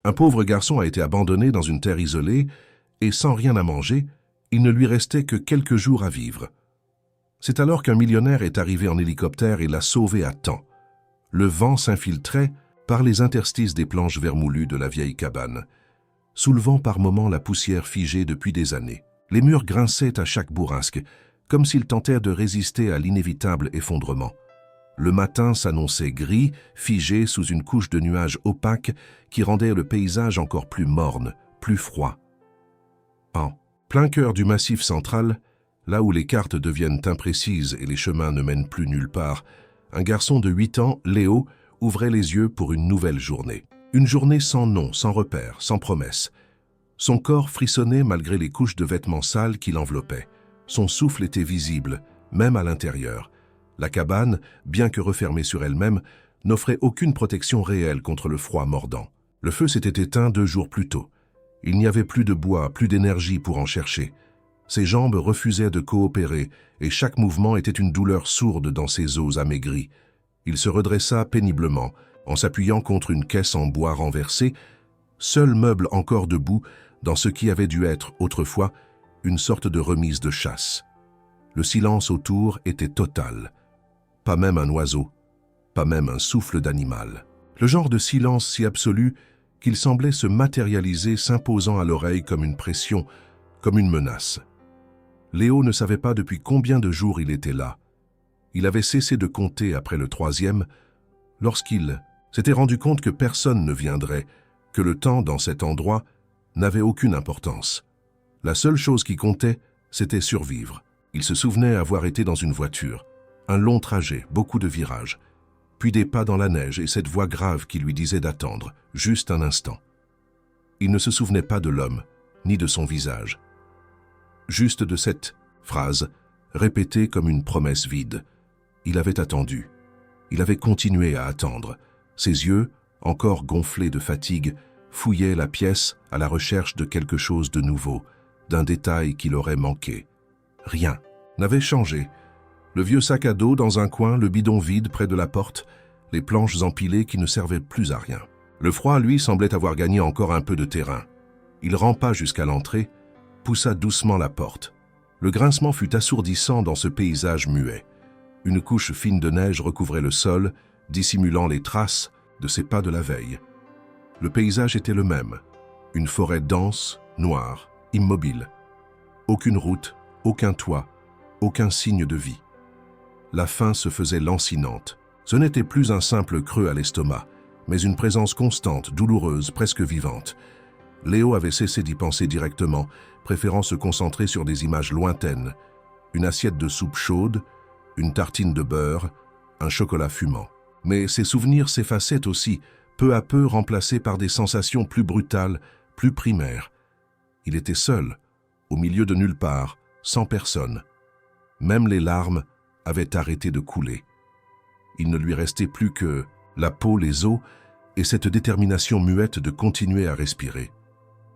Un pauvre garçon a été abandonné dans une terre isolée, et sans rien à manger, il ne lui restait que quelques jours à vivre. C'est alors qu'un millionnaire est arrivé en hélicoptère et l'a sauvé à temps. Le vent s'infiltrait par les interstices des planches vermoulues de la vieille cabane, soulevant par moments la poussière figée depuis des années. Les murs grinçaient à chaque bourrasque, comme s'ils tentaient de résister à l'inévitable effondrement. Le matin s'annonçait gris, figé sous une couche de nuages opaques qui rendait le paysage encore plus morne, plus froid. En plein cœur du massif central, là où les cartes deviennent imprécises et les chemins ne mènent plus nulle part, un garçon de 8 ans, Léo, ouvrait les yeux pour une nouvelle journée. Une journée sans nom, sans repère, sans promesse. Son corps frissonnait malgré les couches de vêtements sales qui l'enveloppaient. Son souffle était visible, même à l'intérieur. La cabane, bien que refermée sur elle-même, n'offrait aucune protection réelle contre le froid mordant. Le feu s'était éteint 2 jours plus tôt. Il n'y avait plus de bois, plus d'énergie pour en chercher. Ses jambes refusaient de coopérer, et chaque mouvement était une douleur sourde dans ses os amaigris. Il se redressa péniblement, en s'appuyant contre une caisse en bois renversée, seul meuble encore debout dans ce qui avait dû être, autrefois, une sorte de remise de chasse. Le silence autour était total. Pas même un oiseau, pas même un souffle d'animal. Le genre de silence si absolu qu'il semblait se matérialiser, s'imposant à l'oreille comme une pression, comme une menace. Léo ne savait pas depuis combien de jours il était là. Il avait cessé de compter après le 3e, lorsqu'il s'était rendu compte que personne ne viendrait, que le temps dans cet endroit n'avait aucune importance. La seule chose qui comptait, c'était survivre. Il se souvenait avoir été dans une voiture, un long trajet, beaucoup de virages, puis des pas dans la neige et cette voix grave qui lui disait d'attendre, juste un instant. Il ne se souvenait pas de l'homme, ni de son visage. Juste de cette phrase, répétée comme une promesse vide. Il avait attendu. Il avait continué à attendre. Ses yeux, encore gonflés de fatigue, fouillaient la pièce à la recherche de quelque chose de nouveau, d'un détail qui leur aurait manqué. Rien n'avait changé. Le vieux sac à dos dans un coin, le bidon vide près de la porte, les planches empilées qui ne servaient plus à rien. Le froid, lui, semblait avoir gagné encore un peu de terrain. Il rampa jusqu'à l'entrée, poussa doucement la porte. Le grincement fut assourdissant dans ce paysage muet. Une couche fine de neige recouvrait le sol, dissimulant les traces de ses pas de la veille. Le paysage était le même. Une forêt dense, noire, immobile. Aucune route, aucun toit, aucun signe de vie. La faim se faisait lancinante. Ce n'était plus un simple creux à l'estomac, mais une présence constante, douloureuse, presque vivante. Léo avait cessé d'y penser directement, préférant se concentrer sur des images lointaines. Une assiette de soupe chaude, une tartine de beurre, un chocolat fumant. Mais ces souvenirs s'effaçaient aussi, peu à peu remplacés par des sensations plus brutales, plus primaires. Il était seul, au milieu de nulle part, sans personne. Même les larmes avaient arrêté de couler. Il ne lui restait plus que la peau, les os et cette détermination muette de continuer à respirer.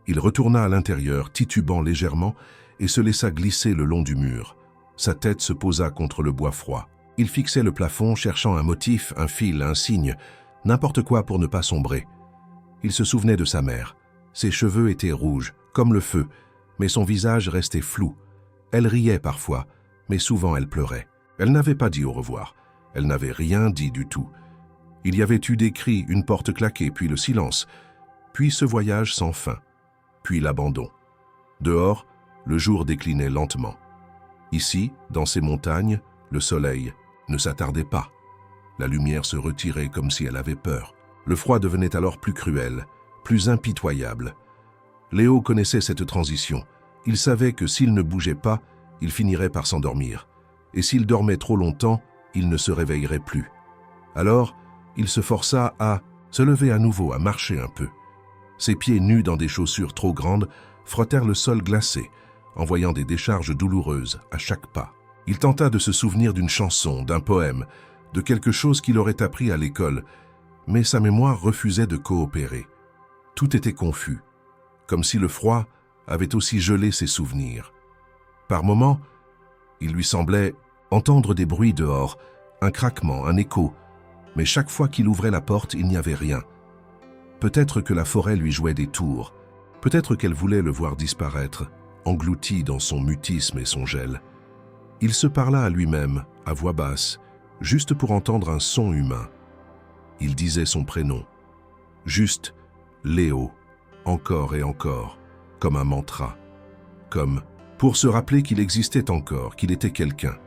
Il retourna à l'intérieur, titubant légèrement, et se laissa glisser le long du mur. Sa tête se posa contre le bois froid. Il fixait le plafond, cherchant un motif, un fil, un signe, n'importe quoi pour ne pas sombrer. Il se souvenait de sa mère. Ses cheveux étaient rouges, comme le feu, mais son visage restait flou. Elle riait parfois, mais souvent elle pleurait. Elle n'avait pas dit au revoir. Elle n'avait rien dit du tout. Il y avait eu des cris, une porte claquée, puis le silence, puis ce voyage sans fin, puis l'abandon. Dehors, le jour déclinait lentement. Ici, dans ces montagnes, le soleil ne s'attardait pas. La lumière se retirait comme si elle avait peur. Le froid devenait alors plus cruel, plus impitoyable. Léo connaissait cette transition. Il savait que s'il ne bougeait pas, il finirait par s'endormir. Et s'il dormait trop longtemps, il ne se réveillerait plus. Alors, il se força à se lever à nouveau, à marcher un peu. Ses pieds nus dans des chaussures trop grandes frottèrent le sol glacé, envoyant des décharges douloureuses à chaque pas. Il tenta de se souvenir d'une chanson, d'un poème, de quelque chose qu'il aurait appris à l'école, mais sa mémoire refusait de coopérer. Tout était confus, comme si le froid avait aussi gelé ses souvenirs. Par moments, il lui semblait entendre des bruits dehors, un craquement, un écho, mais chaque fois qu'il ouvrait la porte, il n'y avait rien. Peut-être que la forêt lui jouait des tours. Peut-être qu'elle voulait le voir disparaître, englouti dans son mutisme et son gel. Il se parla à lui-même, à voix basse, juste pour entendre un son humain. Il disait son prénom. Juste Léo, encore et encore, comme un mantra. Comme pour se rappeler qu'il existait encore, qu'il était quelqu'un.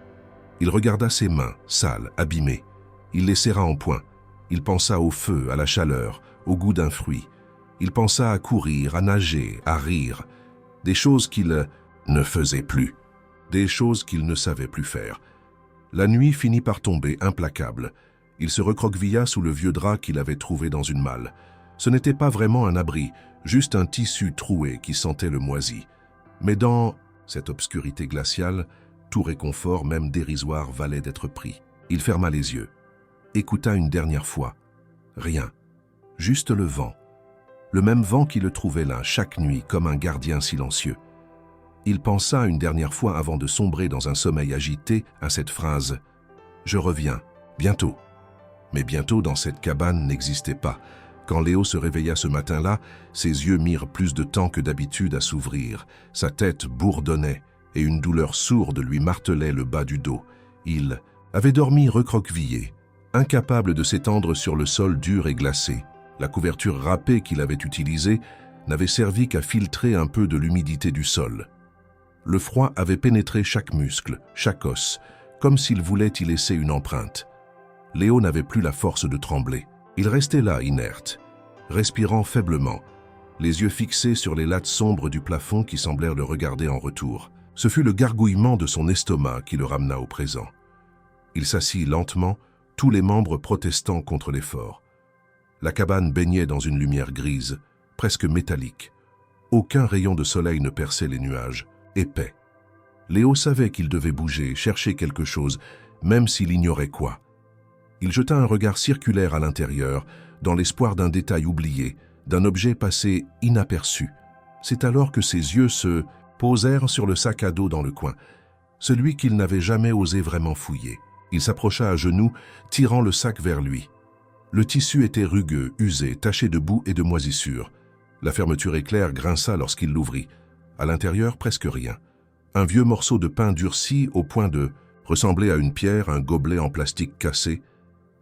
Il regarda ses mains, sales, abîmées. Il les serra en poing. Il pensa au feu, à la chaleur, au goût d'un fruit. Il pensa à courir, à nager, à rire. Des choses qu'il ne faisait plus. Des choses qu'il ne savait plus faire. La nuit finit par tomber, implacable. Il se recroquevilla sous le vieux drap qu'il avait trouvé dans une malle. Ce n'était pas vraiment un abri, juste un tissu troué qui sentait le moisi. Mais dans cette obscurité glaciale, tout réconfort, même dérisoire, valait d'être pris. Il ferma les yeux, écouta une dernière fois. Rien, juste le vent. Le même vent qui le trouvait là, chaque nuit, comme un gardien silencieux. Il pensa une dernière fois avant de sombrer dans un sommeil agité à cette phrase « Je reviens, bientôt ». Mais bientôt dans cette cabane n'existait pas. Quand Léo se réveilla ce matin-là, ses yeux mirent plus de temps que d'habitude à s'ouvrir. Sa tête bourdonnait et une douleur sourde lui martelait le bas du dos. Il avait dormi recroquevillé, incapable de s'étendre sur le sol dur et glacé. La couverture râpée qu'il avait utilisée n'avait servi qu'à filtrer un peu de l'humidité du sol. Le froid avait pénétré chaque muscle, chaque os, comme s'il voulait y laisser une empreinte. Léo n'avait plus la force de trembler. Il restait là, inerte, respirant faiblement, les yeux fixés sur les lattes sombres du plafond qui semblèrent le regarder en retour. Ce fut le gargouillement de son estomac qui le ramena au présent. Il s'assit lentement, tous les membres protestant contre l'effort. La cabane baignait dans une lumière grise, presque métallique. Aucun rayon de soleil ne perçait les nuages, épais. Léo savait qu'il devait bouger, chercher quelque chose, même s'il ignorait quoi. Il jeta un regard circulaire à l'intérieur, dans l'espoir d'un détail oublié, d'un objet passé inaperçu. C'est alors que ses yeux se posèrent sur le sac à dos dans le coin, celui qu'il n'avait jamais osé vraiment fouiller. Il s'approcha à genoux, tirant le sac vers lui. Le tissu était rugueux, usé, taché de boue et de moisissure. La fermeture éclair grinça lorsqu'il l'ouvrit. À l'intérieur, presque rien. Un vieux morceau de pain durci au point de ressembler à une pierre, un gobelet en plastique cassé,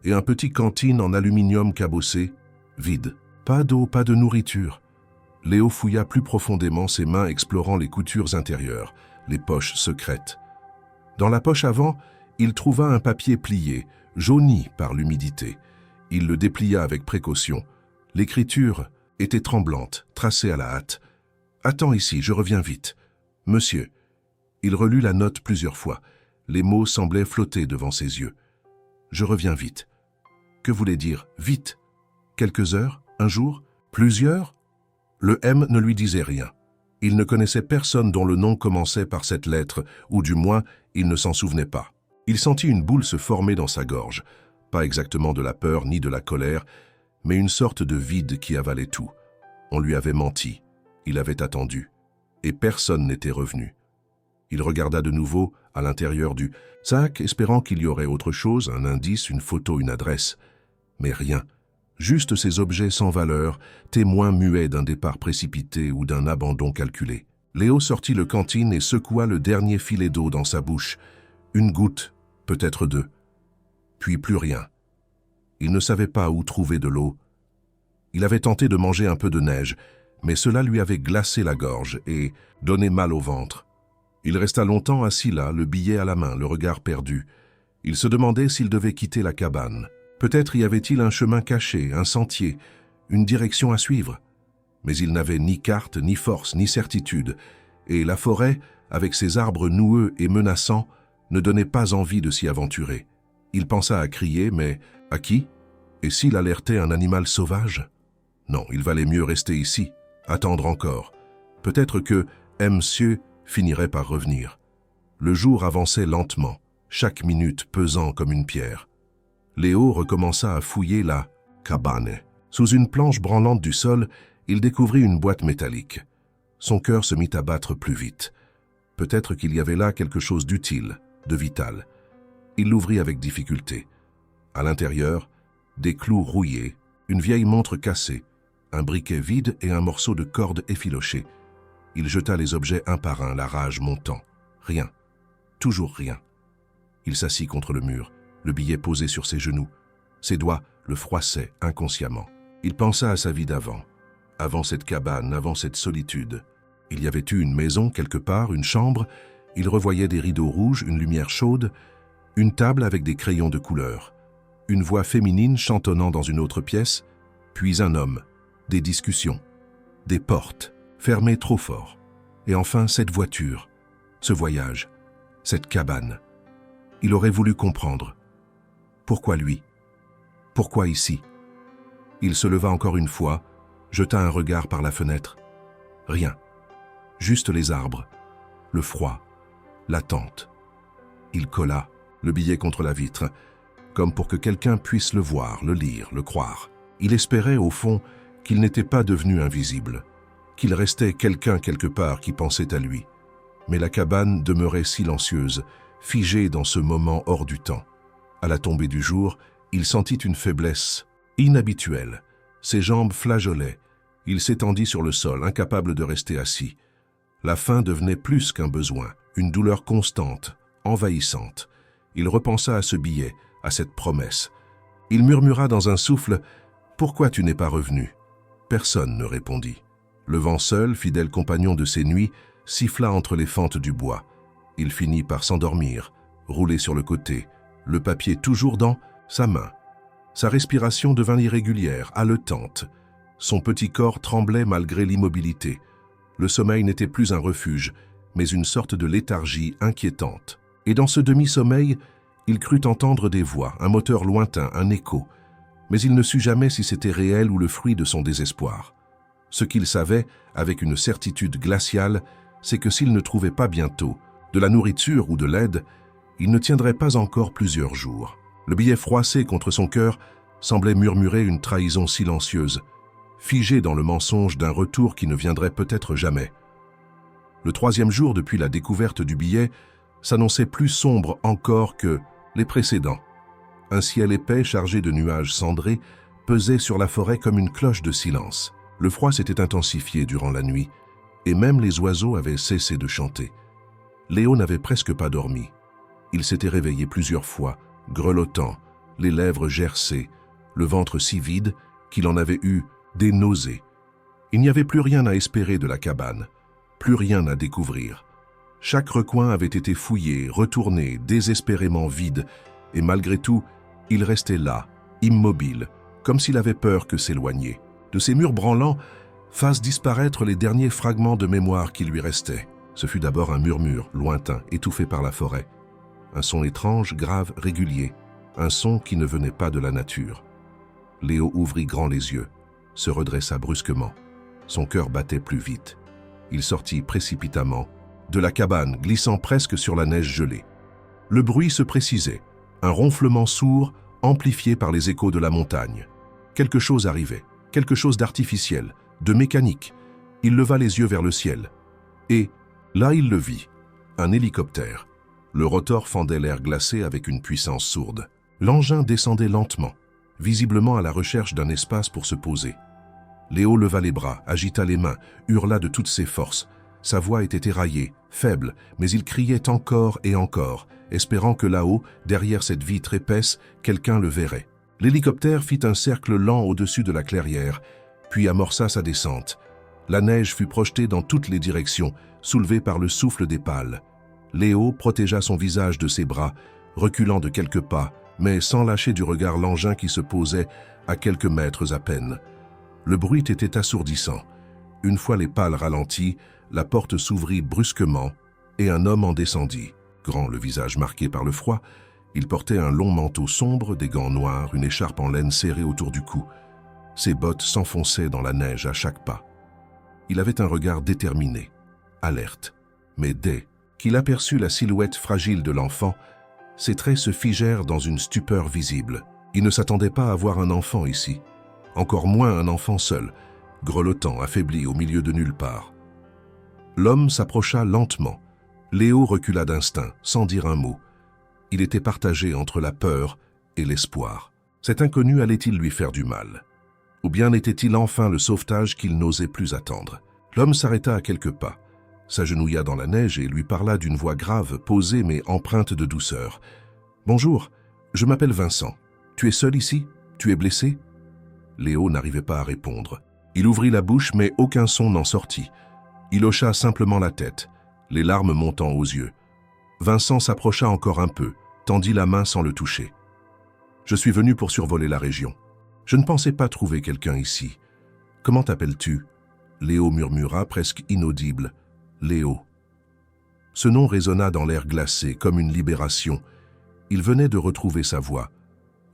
et un petit cantine en aluminium cabossé, vide. Pas d'eau, pas de nourriture. Léo fouilla plus profondément, ses mains explorant les coutures intérieures, les poches secrètes. Dans la poche avant, il trouva un papier plié, jauni par l'humidité. Il le déplia avec précaution. L'écriture était tremblante, tracée à la hâte. « Attends ici, je reviens vite. Monsieur. » Il relut la note plusieurs fois. Les mots semblaient flotter devant ses yeux. « Je reviens vite. » Que voulait dire « vite » ? Quelques heures ? Un jour ? Plusieurs ? Le M ne lui disait rien. Il ne connaissait personne dont le nom commençait par cette lettre, ou du moins, il ne s'en souvenait pas. Il sentit une boule se former dans sa gorge, pas exactement de la peur ni de la colère, mais une sorte de vide qui avalait tout. On lui avait menti, il avait attendu, et personne n'était revenu. Il regarda de nouveau à l'intérieur du sac, espérant qu'il y aurait autre chose, un indice, une photo, une adresse. Mais rien, juste ces objets sans valeur, témoins muets d'un départ précipité ou d'un abandon calculé. Léo sortit le cantine et secoua le dernier filet d'eau dans sa bouche. Une goutte, peut-être deux. Puis plus rien. Il ne savait pas où trouver de l'eau. Il avait tenté de manger un peu de neige, mais cela lui avait glacé la gorge et donné mal au ventre. Il resta longtemps assis là, le billet à la main, le regard perdu. Il se demandait s'il devait quitter la cabane. Peut-être y avait-il un chemin caché, un sentier, une direction à suivre. Mais il n'avait ni carte, ni force, ni certitude, et la forêt, avec ses arbres noueux et menaçants, ne donnait pas envie de s'y aventurer. Il pensa à crier, mais à qui? Et s'il alertait un animal sauvage? Non, il valait mieux rester ici, attendre encore. Peut-être que Monsieur finirait par revenir. Le jour avançait lentement, chaque minute pesant comme une pierre. Léo recommença à fouiller la cabane. Sous une planche branlante du sol, il découvrit une boîte métallique. Son cœur se mit à battre plus vite. Peut-être qu'il y avait là quelque chose d'utile, de vital. Il l'ouvrit avec difficulté. À l'intérieur, des clous rouillés, une vieille montre cassée, un briquet vide et un morceau de corde effiloché. Il jeta les objets un par un, la rage montant. Rien. Toujours rien. Il s'assit contre le mur, le billet posé sur ses genoux. Ses doigts le froissaient inconsciemment. Il pensa à sa vie d'avant. Avant cette cabane, avant cette solitude. Il y avait eu une maison quelque part, une chambre. Il revoyait des rideaux rouges, une lumière chaude, une table avec des crayons de couleur, une voix féminine chantonnant dans une autre pièce, puis un homme, des discussions, des portes, fermées trop fort. Et enfin cette voiture, ce voyage, cette cabane. Il aurait voulu comprendre. Pourquoi lui? Pourquoi ici? Il se leva encore une fois, jeta un regard par la fenêtre. Rien. Juste les arbres, le froid, l'attente. Il colla le billet contre la vitre, comme pour que quelqu'un puisse le voir, le lire, le croire. Il espérait, au fond, qu'il n'était pas devenu invisible, qu'il restait quelqu'un quelque part qui pensait à lui. Mais la cabane demeurait silencieuse, figée dans ce moment hors du temps. À la tombée du jour, il sentit une faiblesse inhabituelle. Ses jambes flageolaient. Il s'étendit sur le sol, incapable de rester assis. La faim devenait plus qu'un besoin, une douleur constante, envahissante. Il repensa à ce billet, à cette promesse. Il murmura dans un souffle « Pourquoi tu n'es pas revenu ?» Personne ne répondit. Le vent seul, fidèle compagnon de ses nuits, siffla entre les fentes du bois. Il finit par s'endormir, roulé sur le côté, le papier toujours dans sa main. Sa respiration devint irrégulière, haletante. Son petit corps tremblait malgré l'immobilité. Le sommeil n'était plus un refuge, mais une sorte de léthargie inquiétante. Et dans ce demi-sommeil, il crut entendre des voix, un moteur lointain, un écho. Mais il ne sut jamais si c'était réel ou le fruit de son désespoir. Ce qu'il savait, avec une certitude glaciale, c'est que s'il ne trouvait pas bientôt de la nourriture ou de l'aide, il ne tiendrait pas encore plusieurs jours. Le billet froissé contre son cœur semblait murmurer une trahison silencieuse, figé dans le mensonge d'un retour qui ne viendrait peut-être jamais. Le troisième jour depuis la découverte du billet s'annonçait plus sombre encore que les précédents. Un ciel épais chargé de nuages cendrés pesait sur la forêt comme une cloche de silence. Le froid s'était intensifié durant la nuit, et même les oiseaux avaient cessé de chanter. Léo n'avait presque pas dormi. Il s'était réveillé plusieurs fois, grelottant, les lèvres gercées, le ventre si vide qu'il en avait eu des nausées. Il n'y avait plus rien à espérer de la cabane, plus rien à découvrir. Chaque recoin avait été fouillé, retourné, désespérément vide, et malgré tout, il restait là, immobile, comme s'il avait peur que s'éloigner. De ces murs branlants, fasse disparaître les derniers fragments de mémoire qui lui restaient. Ce fut d'abord un murmure, lointain, étouffé par la forêt. Un son étrange, grave, régulier, un son qui ne venait pas de la nature. Léo ouvrit grand les yeux, se redressa brusquement. Son cœur battait plus vite. Il sortit précipitamment de la cabane, glissant presque sur la neige gelée. Le bruit se précisait, un ronflement sourd, amplifié par les échos de la montagne. Quelque chose arrivait, quelque chose d'artificiel, de mécanique. Il leva les yeux vers le ciel. Et, là il le vit, un hélicoptère. Le rotor fendait l'air glacé avec une puissance sourde. L'engin descendait lentement, visiblement à la recherche d'un espace pour se poser. Léo leva les bras, agita les mains, hurla de toutes ses forces. Sa voix était éraillée, faible, mais il criait encore et encore, espérant que là-haut, derrière cette vitre épaisse, quelqu'un le verrait. L'hélicoptère fit un cercle lent au-dessus de la clairière, puis amorça sa descente. La neige fut projetée dans toutes les directions, soulevée par le souffle des pales. Léo protégea son visage de ses bras, reculant de quelques pas, mais sans lâcher du regard l'engin qui se posait à quelques mètres à peine. Le bruit était assourdissant. Une fois les pales ralenties, la porte s'ouvrit brusquement et un homme en descendit. Grand, le visage marqué par le froid, il portait un long manteau sombre, des gants noirs, une écharpe en laine serrée autour du cou. Ses bottes s'enfonçaient dans la neige à chaque pas. Il avait un regard déterminé, alerte. Mais dès qu'il aperçut la silhouette fragile de l'enfant, ses traits se figèrent dans une stupeur visible. Il ne s'attendait pas à voir un enfant ici, encore moins un enfant seul, grelottant, affaibli au milieu de nulle part. L'homme s'approcha lentement. Léo recula d'instinct, sans dire un mot. Il était partagé entre la peur et l'espoir. Cet inconnu allait-il lui faire du mal? Ou bien était-il enfin le sauvetage qu'il n'osait plus attendre? L'homme s'arrêta à quelques pas, s'agenouilla dans la neige et lui parla d'une voix grave, posée mais empreinte de douceur. « Bonjour, je m'appelle Vincent. Tu es seul ici? Tu es blessé ?» Léo n'arrivait pas à répondre. Il ouvrit la bouche mais aucun son n'en sortit. Il hocha simplement la tête, les larmes montant aux yeux. Vincent s'approcha encore un peu, tendit la main sans le toucher. « Je suis venu pour survoler la région. Je ne pensais pas trouver quelqu'un ici. Comment t'appelles-tu » Léo murmura, presque inaudible. « Léo. » Ce nom résonna dans l'air glacé, comme une libération. Il venait de retrouver sa voix.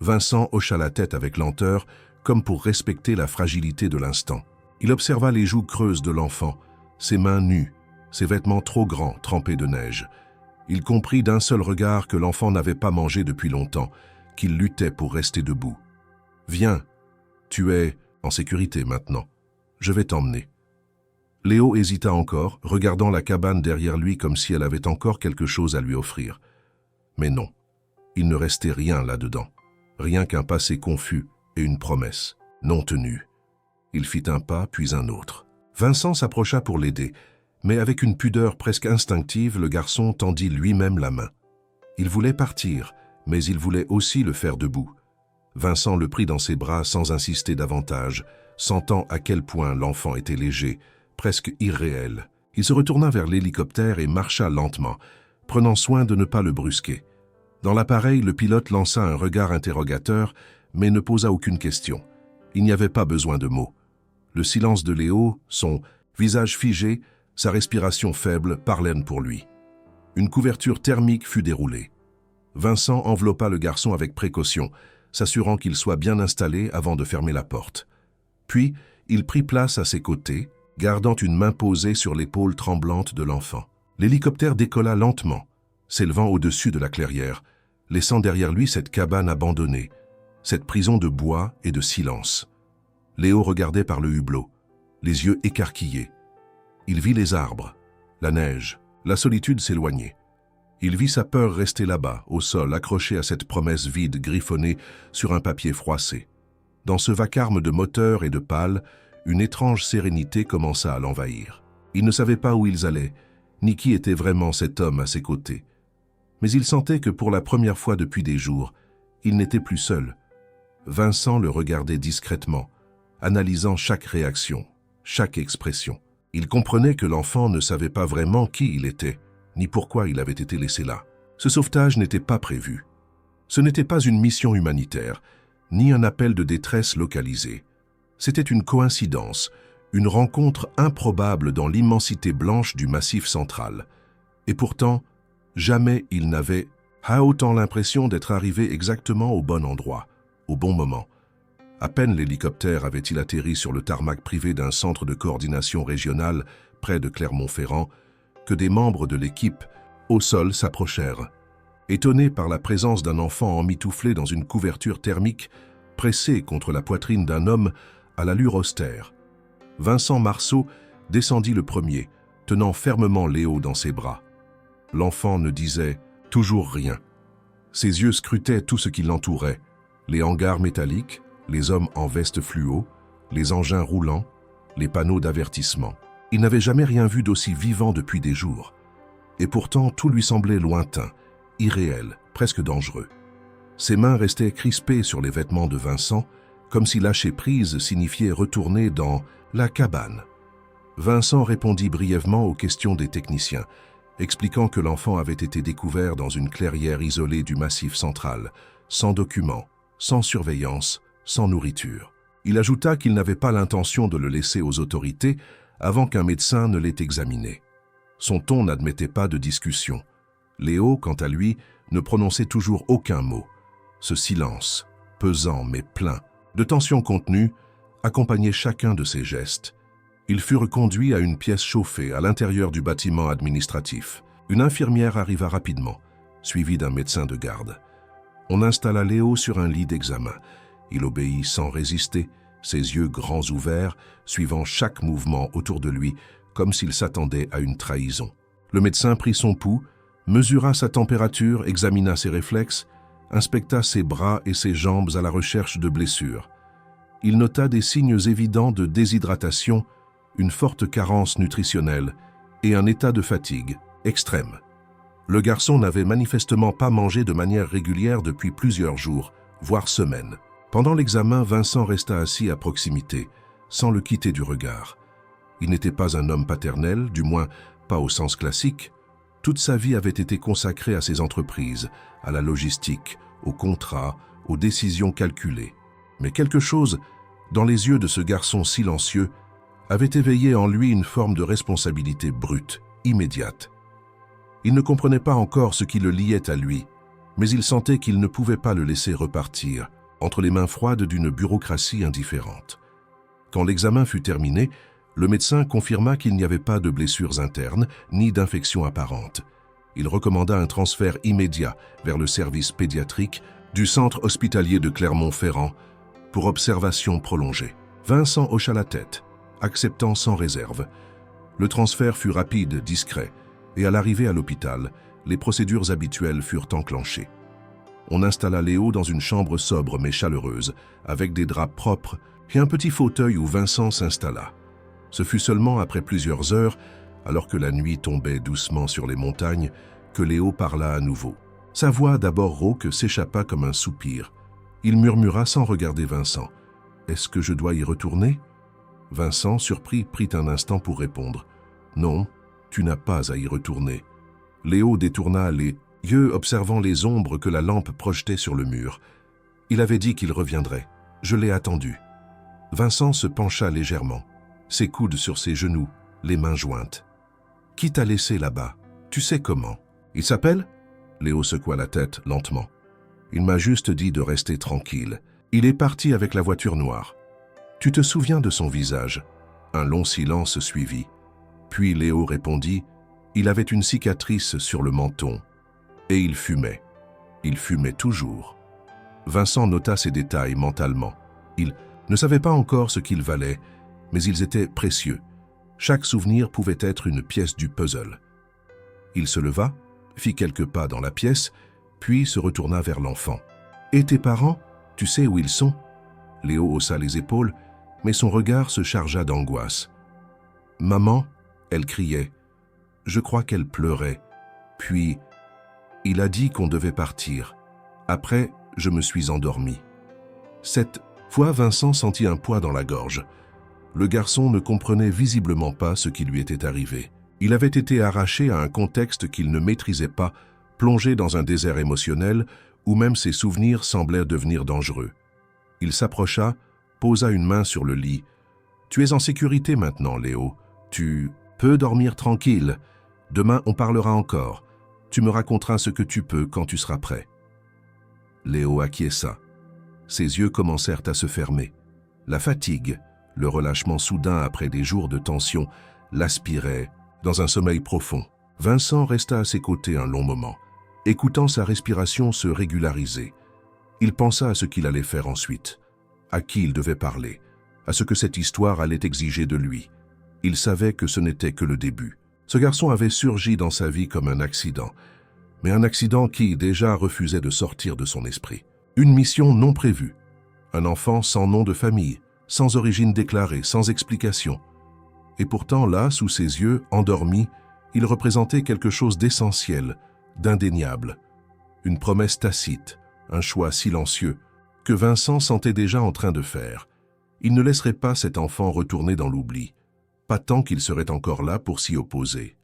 Vincent hocha la tête avec lenteur, comme pour respecter la fragilité de l'instant. Il observa les joues creuses de l'enfant, ses mains nues, ses vêtements trop grands, trempés de neige. Il comprit d'un seul regard que l'enfant n'avait pas mangé depuis longtemps, qu'il luttait pour rester debout. « Viens, tu es en sécurité maintenant. Je vais t'emmener. » Léo hésita encore, regardant la cabane derrière lui comme si elle avait encore quelque chose à lui offrir. Mais non, il ne restait rien là-dedans, rien qu'un passé confus et une promesse, non tenue. Il fit un pas, puis un autre. Vincent s'approcha pour l'aider, mais avec une pudeur presque instinctive, le garçon tendit lui-même la main. Il voulait partir, mais il voulait aussi le faire debout. Vincent le prit dans ses bras sans insister davantage, sentant à quel point l'enfant était léger, presque irréel. Il se retourna vers l'hélicoptère et marcha lentement, prenant soin de ne pas le brusquer. Dans l'appareil, le pilote lança un regard interrogateur, mais ne posa aucune question. Il n'y avait pas besoin de mots. Le silence de Léo, son visage figé, sa respiration faible parlaient pour lui. Une couverture thermique fut déroulée. Vincent enveloppa le garçon avec précaution, s'assurant qu'il soit bien installé avant de fermer la porte. Puis, il prit place à ses côtés, gardant une main posée sur l'épaule tremblante de l'enfant. L'hélicoptère décolla lentement, s'élevant au-dessus de la clairière, laissant derrière lui cette cabane abandonnée, cette prison de bois et de silence. Léo regardait par le hublot, les yeux écarquillés. Il vit les arbres, la neige, la solitude s'éloigner. Il vit sa peur rester là-bas, au sol, accrochée à cette promesse vide griffonnée sur un papier froissé. Dans ce vacarme de moteurs et de pales, une étrange sérénité commença à l'envahir. Il ne savait pas où ils allaient, ni qui était vraiment cet homme à ses côtés. Mais il sentait que pour la première fois depuis des jours, il n'était plus seul. Vincent le regardait discrètement, analysant chaque réaction, chaque expression. Il comprenait que l'enfant ne savait pas vraiment qui il était, ni pourquoi il avait été laissé là. Ce sauvetage n'était pas prévu. Ce n'était pas une mission humanitaire, ni un appel de détresse localisé. C'était une coïncidence, une rencontre improbable dans l'immensité blanche du Massif central. Et pourtant, jamais il n'avait autant l'impression d'être arrivé exactement au bon endroit, au bon moment. À peine l'hélicoptère avait-il atterri sur le tarmac privé d'un centre de coordination régionale près de Clermont-Ferrand, que des membres de l'équipe, au sol, s'approchèrent. Étonnés par la présence d'un enfant emmitouflé dans une couverture thermique, pressé contre la poitrine d'un homme à l'allure austère. Vincent Marceau descendit le premier, tenant fermement Léo dans ses bras. L'enfant ne disait toujours rien. Ses yeux scrutaient tout ce qui l'entourait, les hangars métalliques, les hommes en veste fluo, les engins roulants, les panneaux d'avertissement. Il n'avait jamais rien vu d'aussi vivant depuis des jours. Et pourtant, tout lui semblait lointain, irréel, presque dangereux. Ses mains restaient crispées sur les vêtements de Vincent, comme si lâcher prise signifiait retourner dans la cabane. Vincent répondit brièvement aux questions des techniciens, expliquant que l'enfant avait été découvert dans une clairière isolée du Massif central, sans documents, sans surveillance, sans nourriture. Il ajouta qu'il n'avait pas l'intention de le laisser aux autorités avant qu'un médecin ne l'ait examiné. Son ton n'admettait pas de discussion. Léo, quant à lui, ne prononçait toujours aucun mot. Ce silence, pesant mais plein, de tension contenue, accompagnait chacun de ses gestes. Ils furent conduits à une pièce chauffée à l'intérieur du bâtiment administratif. Une infirmière arriva rapidement, suivie d'un médecin de garde. On installa Léo sur un lit d'examen. Il obéit sans résister, ses yeux grands ouverts, suivant chaque mouvement autour de lui, comme s'il s'attendait à une trahison. Le médecin prit son pouls, mesura sa température, examina ses réflexes, inspecta ses bras et ses jambes à la recherche de blessures. Il nota des signes évidents de déshydratation, une forte carence nutritionnelle et un état de fatigue extrême. Le garçon n'avait manifestement pas mangé de manière régulière depuis plusieurs jours, voire semaines. Pendant l'examen, Vincent resta assis à proximité, sans le quitter du regard. Il n'était pas un homme paternel, du moins pas au sens classique. Toute sa vie avait été consacrée à ses entreprises, à la logistique, aux contrats, aux décisions calculées. Mais quelque chose, dans les yeux de ce garçon silencieux, avait éveillé en lui une forme de responsabilité brute, immédiate. Il ne comprenait pas encore ce qui le liait à lui, mais il sentait qu'il ne pouvait pas le laisser repartir, entre les mains froides d'une bureaucratie indifférente. Quand l'examen fut terminé, le médecin confirma qu'il n'y avait pas de blessures internes ni d'infection apparente. Il recommanda un transfert immédiat vers le service pédiatrique du centre hospitalier de Clermont-Ferrand pour observation prolongée. Vincent hocha la tête, acceptant sans réserve. Le transfert fut rapide, discret, et à l'arrivée à l'hôpital, les procédures habituelles furent enclenchées. On installa Léo dans une chambre sobre mais chaleureuse, avec des draps propres et un petit fauteuil où Vincent s'installa. Ce fut seulement après plusieurs heures, alors que la nuit tombait doucement sur les montagnes, que Léo parla à nouveau. Sa voix, d'abord rauque, s'échappa comme un soupir. Il murmura sans regarder Vincent. « Est-ce que je dois y retourner ?» Vincent, surpris, prit un instant pour répondre. « Non, tu n'as pas à y retourner. » Léo détourna les yeux, observant les ombres que la lampe projetait sur le mur. Il avait dit qu'il reviendrait. Je l'ai attendu. Vincent se pencha légèrement, ses coudes sur ses genoux, les mains jointes. « Qui t'a laissé là-bas? Tu sais comment? » « Il s'appelle » Léo secoua la tête lentement. « Il m'a juste dit de rester tranquille. Il est parti avec la voiture noire. Tu te souviens de son visage ?» Un long silence suivit. Puis Léo répondit « Il avait une cicatrice sur le menton. Et il fumait. Il fumait toujours. » Vincent nota ces détails mentalement. Il ne savait pas encore ce qu'ils valaient, mais ils étaient précieux. Chaque souvenir pouvait être une pièce du puzzle. Il se leva, fit quelques pas dans la pièce, puis se retourna vers l'enfant. « Et tes parents, tu sais où ils sont ?» Léo haussa les épaules, mais son regard se chargea d'angoisse. « Maman !» elle criait. Je crois qu'elle pleurait. Puis, il a dit qu'on devait partir. Après, je me suis endormi. Cette fois, Vincent sentit un poids dans la gorge. Le garçon ne comprenait visiblement pas ce qui lui était arrivé. Il avait été arraché à un contexte qu'il ne maîtrisait pas, plongé dans un désert émotionnel où même ses souvenirs semblaient devenir dangereux. Il s'approcha, posa une main sur le lit. « Tu es en sécurité maintenant, Léo. Tu peux dormir tranquille. Demain, on parlera encore. Tu me raconteras ce que tu peux quand tu seras prêt. » Léo acquiesça. Ses yeux commencèrent à se fermer. La fatigue, le relâchement soudain après des jours de tension, l'aspiraient dans un sommeil profond. Vincent resta à ses côtés un long moment, écoutant sa respiration se régulariser. Il pensa à ce qu'il allait faire ensuite, à qui il devait parler, à ce que cette histoire allait exiger de lui. Il savait que ce n'était que le début. Ce garçon avait surgi dans sa vie comme un accident, mais un accident qui déjà refusait de sortir de son esprit. Une mission non prévue, un enfant sans nom de famille, sans origine déclarée, sans explication. Et pourtant, là, sous ses yeux, endormi, il représentait quelque chose d'essentiel, d'indéniable. Une promesse tacite, un choix silencieux, que Vincent sentait déjà en train de faire. Il ne laisserait pas cet enfant retourner dans l'oubli, pas tant qu'il serait encore là pour s'y opposer.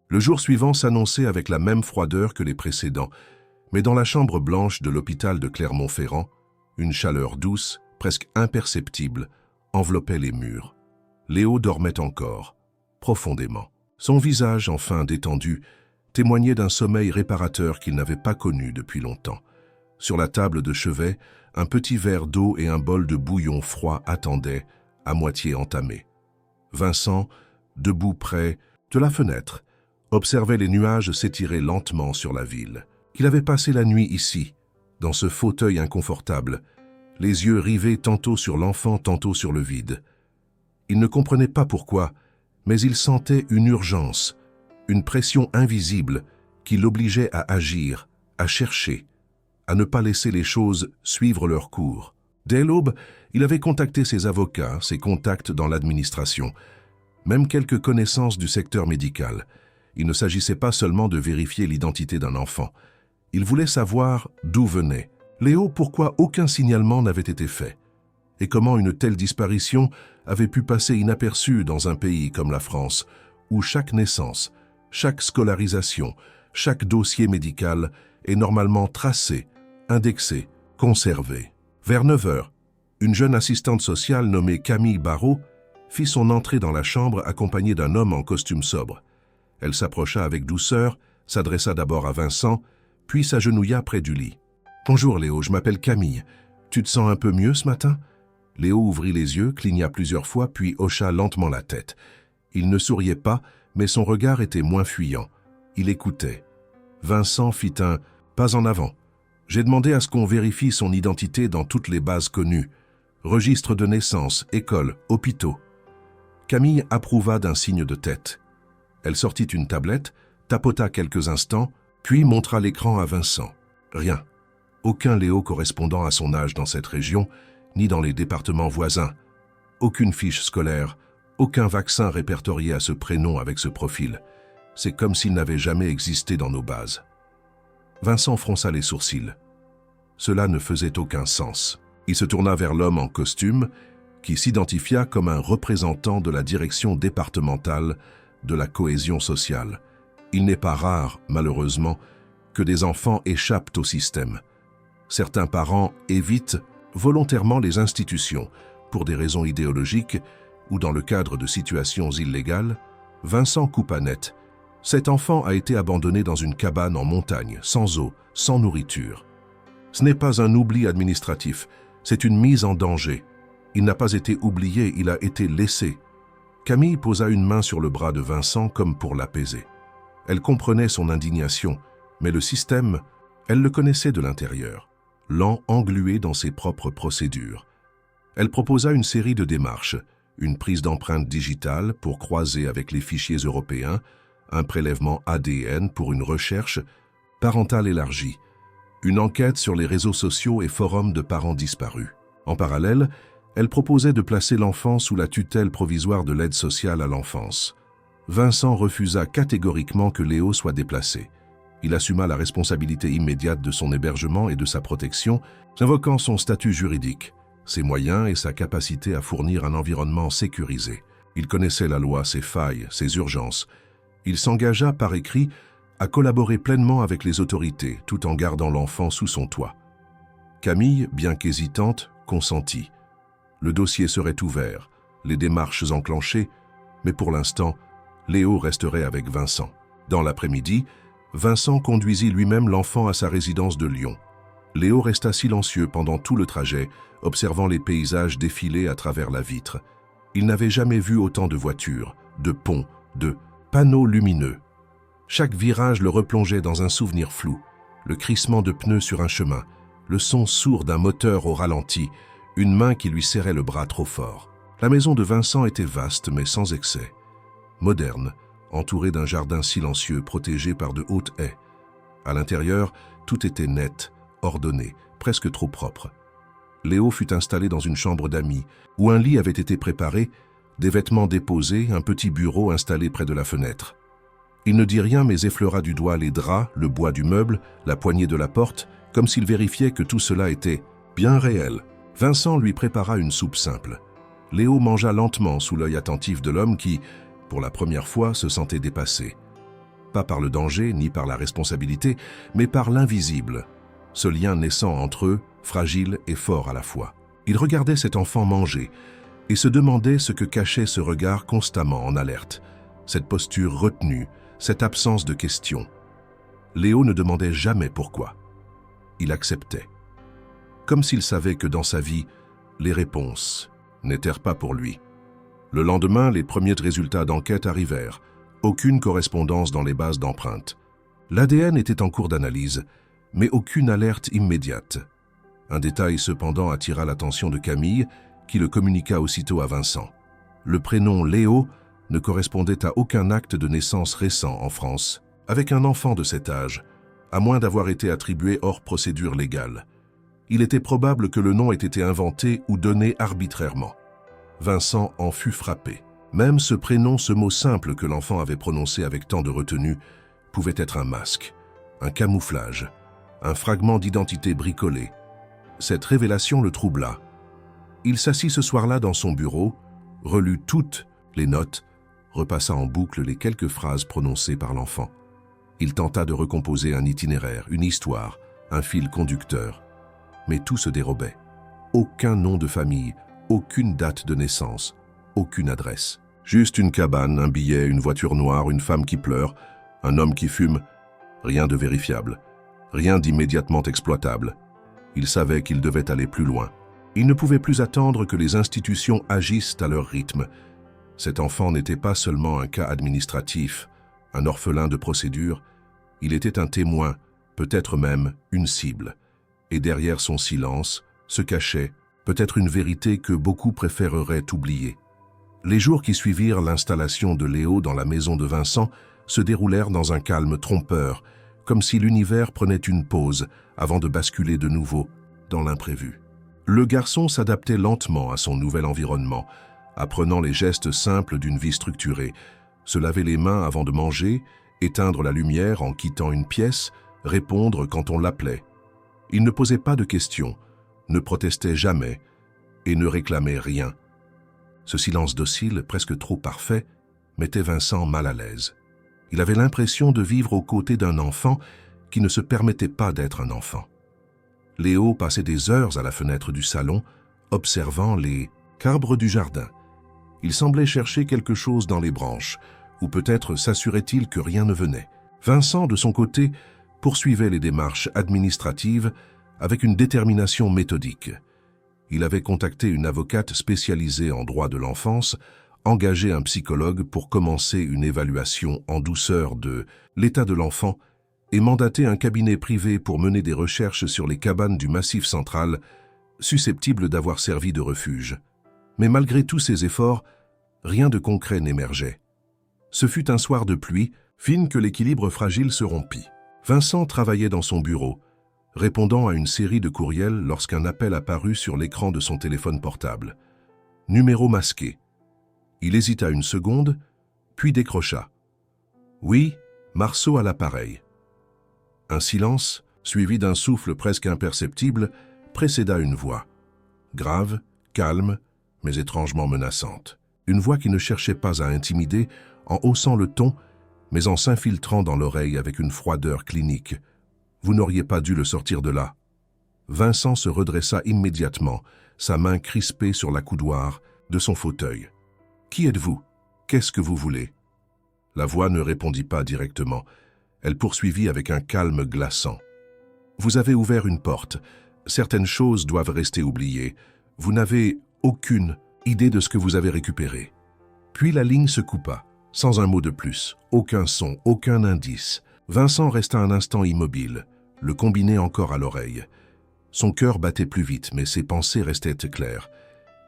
Le jour suivant s'annonçait avec la même froideur que les précédents, mais dans la chambre blanche de l'hôpital de Clermont-Ferrand, une chaleur douce, presque imperceptible, enveloppait les murs. Léo dormait encore, profondément. Son visage, enfin détendu, témoignait d'un sommeil réparateur qu'il n'avait pas connu depuis longtemps. Sur la table de chevet, un petit verre d'eau et un bol de bouillon froid attendaient, à moitié entamés. Vincent, debout près de la fenêtre, observait les nuages s'étirer lentement sur la ville. Il avait passé la nuit ici, dans ce fauteuil inconfortable, les yeux rivés tantôt sur l'enfant, tantôt sur le vide. Il ne comprenait pas pourquoi, mais il sentait une urgence, une pression invisible qui l'obligeait à agir, à chercher, à ne pas laisser les choses suivre leur cours. Dès l'aube, il avait contacté ses avocats, ses contacts dans l'administration, même quelques connaissances du secteur médical. Il ne s'agissait pas seulement de vérifier l'identité d'un enfant. Il voulait savoir d'où venait Léo, pourquoi aucun signalement n'avait été fait, et comment une telle disparition avait pu passer inaperçue dans un pays comme la France, où chaque naissance, chaque scolarisation, chaque dossier médical est normalement tracé, indexé, conservé. Vers 9 heures, une jeune assistante sociale nommée Camille Barrault fit son entrée dans la chambre accompagnée d'un homme en costume sobre. Elle s'approcha avec douceur, s'adressa d'abord à Vincent, puis s'agenouilla près du lit. « Bonjour Léo, je m'appelle Camille. Tu te sens un peu mieux ce matin ?» Léo ouvrit les yeux, cligna plusieurs fois, puis hocha lentement la tête. Il ne souriait pas, mais son regard était moins fuyant. Il écoutait. Vincent fit un pas en avant. J'ai demandé à ce qu'on vérifie son identité dans toutes les bases connues. Registre de naissance, école, hôpitaux. Camille approuva d'un signe de tête. Elle sortit une tablette, tapota quelques instants, puis montra l'écran à Vincent. Rien. Aucun Léo correspondant à son âge dans cette région, ni dans les départements voisins. Aucune fiche scolaire, aucun vaccin répertorié à ce prénom avec ce profil. C'est comme s'il n'avait jamais existé dans nos bases. Vincent fronça les sourcils. Cela ne faisait aucun sens. Il se tourna vers l'homme en costume, qui s'identifia comme un représentant de la direction départementale de la cohésion sociale. Il n'est pas rare, malheureusement, que des enfants échappent au système. Certains parents évitent volontairement les institutions pour des raisons idéologiques ou dans le cadre de situations illégales. Vincent coupa net. Cet enfant a été abandonné dans une cabane en montagne, sans eau, sans nourriture. Ce n'est pas un oubli administratif, c'est une mise en danger. Il n'a pas été oublié, il a été laissé. Camille posa une main sur le bras de Vincent comme pour l'apaiser. Elle comprenait son indignation, mais le système, elle le connaissait de l'intérieur, lent, englué dans ses propres procédures. Elle proposa une série de démarches, une prise d'empreinte digitale pour croiser avec les fichiers européens, un prélèvement ADN pour une recherche parentale élargie, une enquête sur les réseaux sociaux et forums de parents disparus. En parallèle, elle proposait de placer l'enfant sous la tutelle provisoire de l'aide sociale à l'enfance. Vincent refusa catégoriquement que Léo soit déplacé. Il assuma la responsabilité immédiate de son hébergement et de sa protection, invoquant son statut juridique, ses moyens et sa capacité à fournir un environnement sécurisé. Il connaissait la loi, ses failles, ses urgences. Il s'engagea par écrit à collaborer pleinement avec les autorités, tout en gardant l'enfant sous son toit. Camille, bien qu'hésitante, consentit. Le dossier serait ouvert, les démarches enclenchées, mais pour l'instant, Léo resterait avec Vincent. Dans l'après-midi, Vincent conduisit lui-même l'enfant à sa résidence de Lyon. Léo resta silencieux pendant tout le trajet, observant les paysages défiler à travers la vitre. Il n'avait jamais vu autant de voitures, de ponts, de panneaux lumineux. Chaque virage le replongeait dans un souvenir flou, le crissement de pneus sur un chemin, le son sourd d'un moteur au ralenti, une main qui lui serrait le bras trop fort. La maison de Vincent était vaste mais sans excès. Moderne, entourée d'un jardin silencieux protégé par de hautes haies. À l'intérieur, tout était net, ordonné, presque trop propre. Léo fut installé dans une chambre d'amis, où un lit avait été préparé, des vêtements déposés, un petit bureau installé près de la fenêtre. Il ne dit rien mais effleura du doigt les draps, le bois du meuble, la poignée de la porte, comme s'il vérifiait que tout cela était bien réel. Vincent lui prépara une soupe simple. Léo mangea lentement sous l'œil attentif de l'homme qui, pour la première fois, se sentait dépassé. Pas par le danger ni par la responsabilité, mais par l'invisible. Ce lien naissant entre eux, fragile et fort à la fois. Il regardait cet enfant manger et se demandait ce que cachait ce regard constamment en alerte, cette posture retenue, cette absence de questions. Léo ne demandait jamais pourquoi. Il acceptait. Comme s'il savait que dans sa vie, les réponses n'étaient pas pour lui. Le lendemain, les premiers résultats d'enquête arrivèrent. Aucune correspondance dans les bases d'empreintes. L'ADN était en cours d'analyse, mais aucune alerte immédiate. Un détail cependant attira l'attention de Camille, qui le communiqua aussitôt à Vincent. Le prénom Léo ne correspondait à aucun acte de naissance récent en France, avec un enfant de cet âge, à moins d'avoir été attribué hors procédure légale. Il était probable que le nom ait été inventé ou donné arbitrairement. Vincent en fut frappé. Même ce prénom, ce mot simple que l'enfant avait prononcé avec tant de retenue, pouvait être un masque, un camouflage, un fragment d'identité bricolé. Cette révélation le troubla. Il s'assit ce soir-là dans son bureau, relut toutes les notes, repassa en boucle les quelques phrases prononcées par l'enfant. Il tenta de recomposer un itinéraire, une histoire, un fil conducteur. Mais tout se dérobait. Aucun nom de famille, aucune date de naissance, aucune adresse. Juste une cabane, un billet, une voiture noire, une femme qui pleure, un homme qui fume. Rien de vérifiable, rien d'immédiatement exploitable. Il savait qu'il devait aller plus loin. Il ne pouvait plus attendre que les institutions agissent à leur rythme. Cet enfant n'était pas seulement un cas administratif, un orphelin de procédure, il était un témoin, peut-être même une cible. Et derrière son silence se cachait peut-être une vérité que beaucoup préféreraient oublier. Les jours qui suivirent l'installation de Léo dans la maison de Vincent se déroulèrent dans un calme trompeur, comme si l'univers prenait une pause avant de basculer de nouveau dans l'imprévu. Le garçon s'adaptait lentement à son nouvel environnement, apprenant les gestes simples d'une vie structurée, se laver les mains avant de manger, éteindre la lumière en quittant une pièce, répondre quand on l'appelait. Il ne posait pas de questions, ne protestait jamais et ne réclamait rien. Ce silence docile, presque trop parfait, mettait Vincent mal à l'aise. Il avait l'impression de vivre aux côtés d'un enfant qui ne se permettait pas d'être un enfant. Léo passait des heures à la fenêtre du salon, observant les arbres du jardin. Il semblait chercher quelque chose dans les branches, ou peut-être s'assurait-il que rien ne venait. Vincent, de son côté, poursuivait les démarches administratives avec une détermination méthodique. Il avait contacté une avocate spécialisée en droit de l'enfance, engagé un psychologue pour commencer une évaluation en douceur de l'état de l'enfant et mandaté un cabinet privé pour mener des recherches sur les cabanes du Massif central, susceptibles d'avoir servi de refuge. Mais malgré tous ces efforts, rien de concret n'émergeait. Ce fut un soir de pluie, fine que l'équilibre fragile se rompit. Vincent travaillait dans son bureau, répondant à une série de courriels lorsqu'un appel apparut sur l'écran de son téléphone portable. Numéro masqué. Il hésita une seconde, puis décrocha. « Oui, Marceau à l'appareil. » Un silence, suivi d'un souffle presque imperceptible, précéda une voix. Grave, calme, mais étrangement menaçante. Une voix qui ne cherchait pas à intimider, en haussant le ton, mais en s'infiltrant dans l'oreille avec une froideur clinique. Vous n'auriez pas dû le sortir de là. Vincent se redressa immédiatement, sa main crispée sur la coudoir de son fauteuil. « Qui êtes-vous? Qu'est-ce que vous voulez ?» La voix ne répondit pas directement. Elle poursuivit avec un calme glaçant. « Vous avez ouvert une porte. Certaines choses doivent rester oubliées. Vous n'avez aucune idée de ce que vous avez récupéré. » Puis la ligne se coupa, sans un mot de plus, aucun son, aucun indice. Vincent resta un instant immobile, le combiné encore à l'oreille. Son cœur battait plus vite, mais ses pensées restaient claires.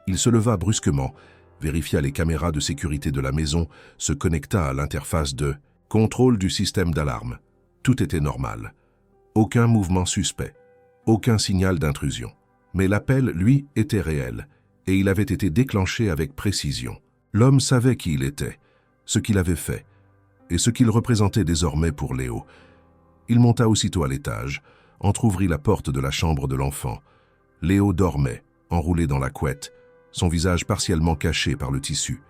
Il se leva brusquement, vérifia les caméras de sécurité de la maison, se connecta à l'interface de contrôle du système d'alarme. Tout était normal. Aucun mouvement suspect, aucun signal d'intrusion. Mais l'appel, lui, était réel, et il avait été déclenché avec précision. L'homme savait qui il était, ce qu'il avait fait, et ce qu'il représentait désormais pour Léo. Il monta aussitôt à l'étage, entr'ouvrit la porte de la chambre de l'enfant. Léo dormait, enroulé dans la couette, son visage partiellement caché par le tissu.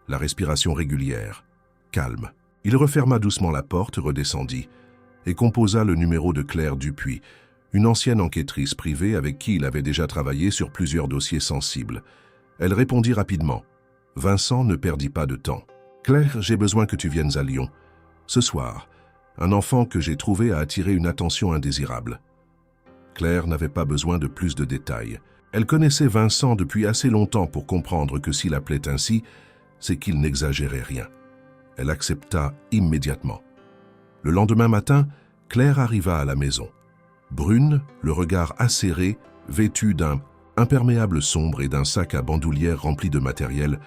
La respiration régulière, calme. Il referma doucement la porte, redescendit, et composa le numéro de Claire Dupuis, une ancienne enquêtrice privée avec qui il avait déjà travaillé sur plusieurs dossiers sensibles. Elle répondit rapidement. Vincent ne perdit pas de temps. « Claire, j'ai besoin que tu viennes à Lyon. Ce soir, un enfant que j'ai trouvé a attiré une attention indésirable. » Claire n'avait pas besoin de plus de détails. Elle connaissait Vincent depuis assez longtemps pour comprendre que s'il appelait ainsi, c'est qu'il n'exagérait rien. Elle accepta immédiatement. Le lendemain matin, Claire arriva à la maison. Brune, le regard acéré, vêtue d'un imperméable sombre et d'un sac à bandoulière rempli de matériel,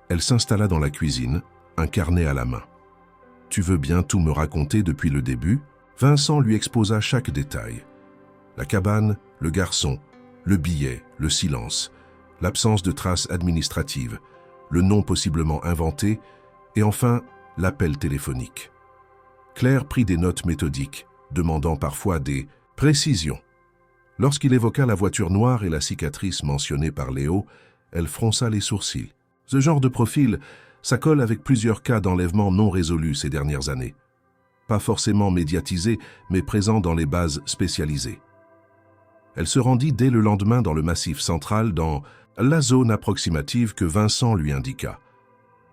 elle s'installa dans la cuisine, un carnet à la main. « Tu veux bien tout me raconter depuis le début ?» Vincent lui exposa chaque détail. La cabane, le garçon, le billet, le silence, l'absence de traces administratives, le nom possiblement inventé, et enfin l'appel téléphonique. Claire prit des notes méthodiques, demandant parfois des précisions. Lorsqu'il évoqua la voiture noire et la cicatrice mentionnée par Léo, elle fronça les sourcils. Ce genre de profil, ça colle avec plusieurs cas d'enlèvement non résolus ces dernières années. Pas forcément médiatisés, mais présents dans les bases spécialisées. Elle se rendit dès le lendemain dans le Massif central, dans la zone approximative que Vincent lui indiqua.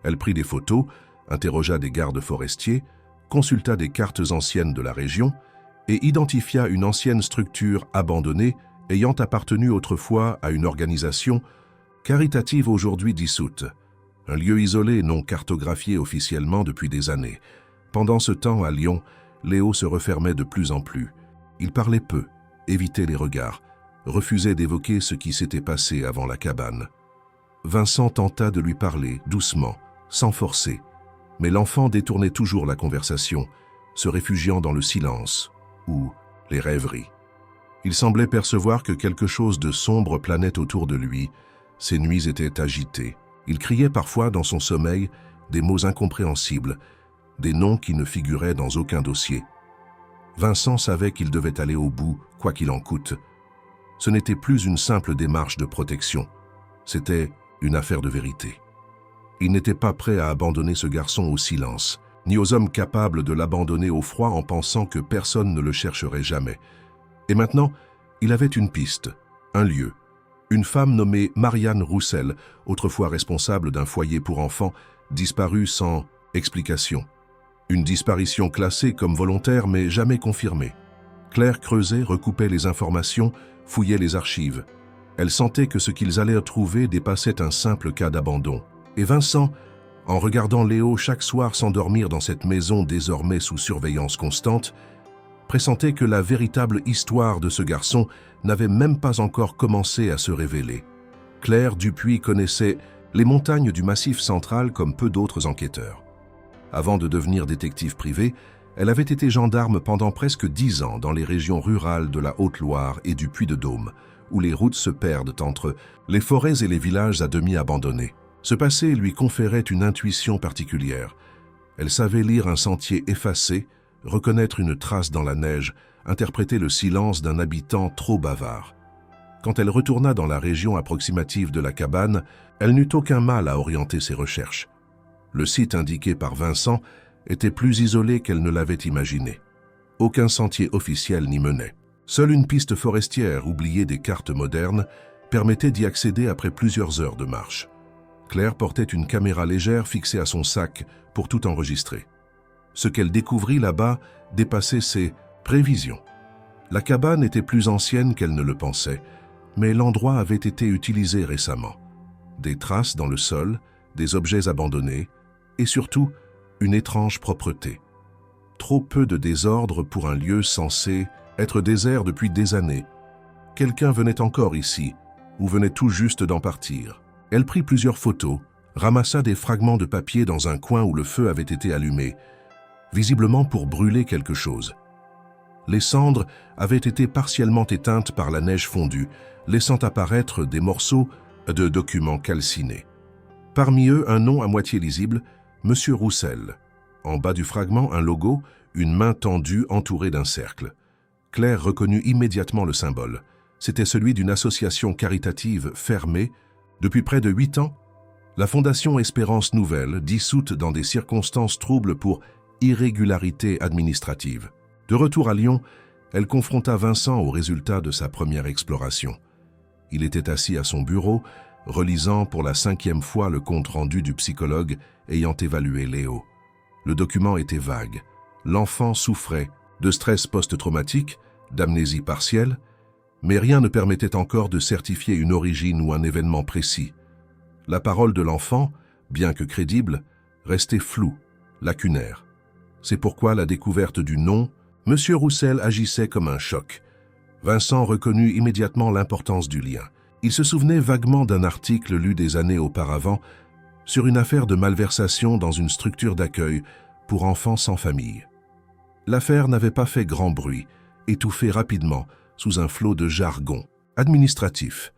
Elle prit des photos, interrogea des gardes forestiers, consulta des cartes anciennes de la région et identifia une ancienne structure abandonnée ayant appartenu autrefois à une organisation caritative aujourd'hui dissoute, un lieu isolé non cartographié officiellement depuis des années. Pendant ce temps, à Lyon, Léo se refermait de plus en plus. Il parlait peu, évitait les regards, refusait d'évoquer ce qui s'était passé avant la cabane. Vincent tenta de lui parler, doucement, sans forcer, mais l'enfant détournait toujours la conversation, se réfugiant dans le silence ou les rêveries. Il semblait percevoir que quelque chose de sombre planait autour de lui. Ses nuits étaient agitées. Il criait parfois dans son sommeil des mots incompréhensibles, des noms qui ne figuraient dans aucun dossier. Vincent savait qu'il devait aller au bout, quoi qu'il en coûte. Ce n'était plus une simple démarche de protection, c'était une affaire de vérité. Il n'était pas prêt à abandonner ce garçon au silence, ni aux hommes capables de l'abandonner au froid en pensant que personne ne le chercherait jamais. Et maintenant, il avait une piste, un lieu. Une femme nommée Marianne Roussel, autrefois responsable d'un foyer pour enfants, disparue sans explication. Une disparition classée comme volontaire mais jamais confirmée. Claire creusait, recoupait les informations, fouillait les archives. Elle sentait que ce qu'ils allaient trouver dépassait un simple cas d'abandon. Et Vincent, en regardant Léo chaque soir s'endormir dans cette maison désormais sous surveillance constante, pressentait que la véritable histoire de ce garçon n'avait même pas encore commencé à se révéler. Claire Dupuis connaissait les montagnes du Massif central comme peu d'autres enquêteurs. Avant de devenir détective privé, elle avait été gendarme pendant presque 10 ans dans les régions rurales de la Haute-Loire et du Puy-de-Dôme, où les routes se perdent entre les forêts et les villages à demi abandonnés. Ce passé lui conférait une intuition particulière. Elle savait lire un sentier effacé, reconnaître une trace dans la neige, interpréter le silence d'un habitant trop bavard. Quand elle retourna dans la région approximative de la cabane, elle n'eut aucun mal à orienter ses recherches. Le site indiqué par Vincent était plus isolé qu'elle ne l'avait imaginé. Aucun sentier officiel n'y menait. Seule une piste forestière, oubliée des cartes modernes, permettait d'y accéder après plusieurs heures de marche. Claire portait une caméra légère fixée à son sac pour tout enregistrer. Ce qu'elle découvrit là-bas dépassait ses prévisions. La cabane était plus ancienne qu'elle ne le pensait, mais l'endroit avait été utilisé récemment. Des traces dans le sol, des objets abandonnés, et surtout, une étrange propreté. Trop peu de désordre pour un lieu censé être désert depuis des années. Quelqu'un venait encore ici, ou venait tout juste d'en partir. Elle prit plusieurs photos, ramassa des fragments de papier dans un coin où le feu avait été allumé, visiblement pour brûler quelque chose. Les cendres avaient été partiellement éteintes par la neige fondue, laissant apparaître des morceaux de documents calcinés. Parmi eux, un nom à moitié lisible, Monsieur Roussel. En bas du fragment, un logo, une main tendue entourée d'un cercle. Claire reconnut immédiatement le symbole. C'était celui d'une association caritative fermée. Depuis près de 8 ans, la Fondation Espérance Nouvelle, dissoute dans des circonstances troubles pour irrégularité administrative. De retour à Lyon, elle confronta Vincent au résultat de sa première exploration. Il était assis à son bureau, relisant pour la 5e fois le compte-rendu du psychologue ayant évalué Léo. Le document était vague. L'enfant souffrait de stress post-traumatique, d'amnésie partielle, mais rien ne permettait encore de certifier une origine ou un événement précis. La parole de l'enfant, bien que crédible, restait floue, lacunaire. C'est pourquoi la découverte du nom, Monsieur Roussel agissait comme un choc. Vincent reconnut immédiatement l'importance du lien. Il se souvenait vaguement d'un article lu des années auparavant sur une affaire de malversation dans une structure d'accueil pour enfants sans famille. L'affaire n'avait pas fait grand bruit, étouffée rapidement, sous un flot de jargon. Administratif.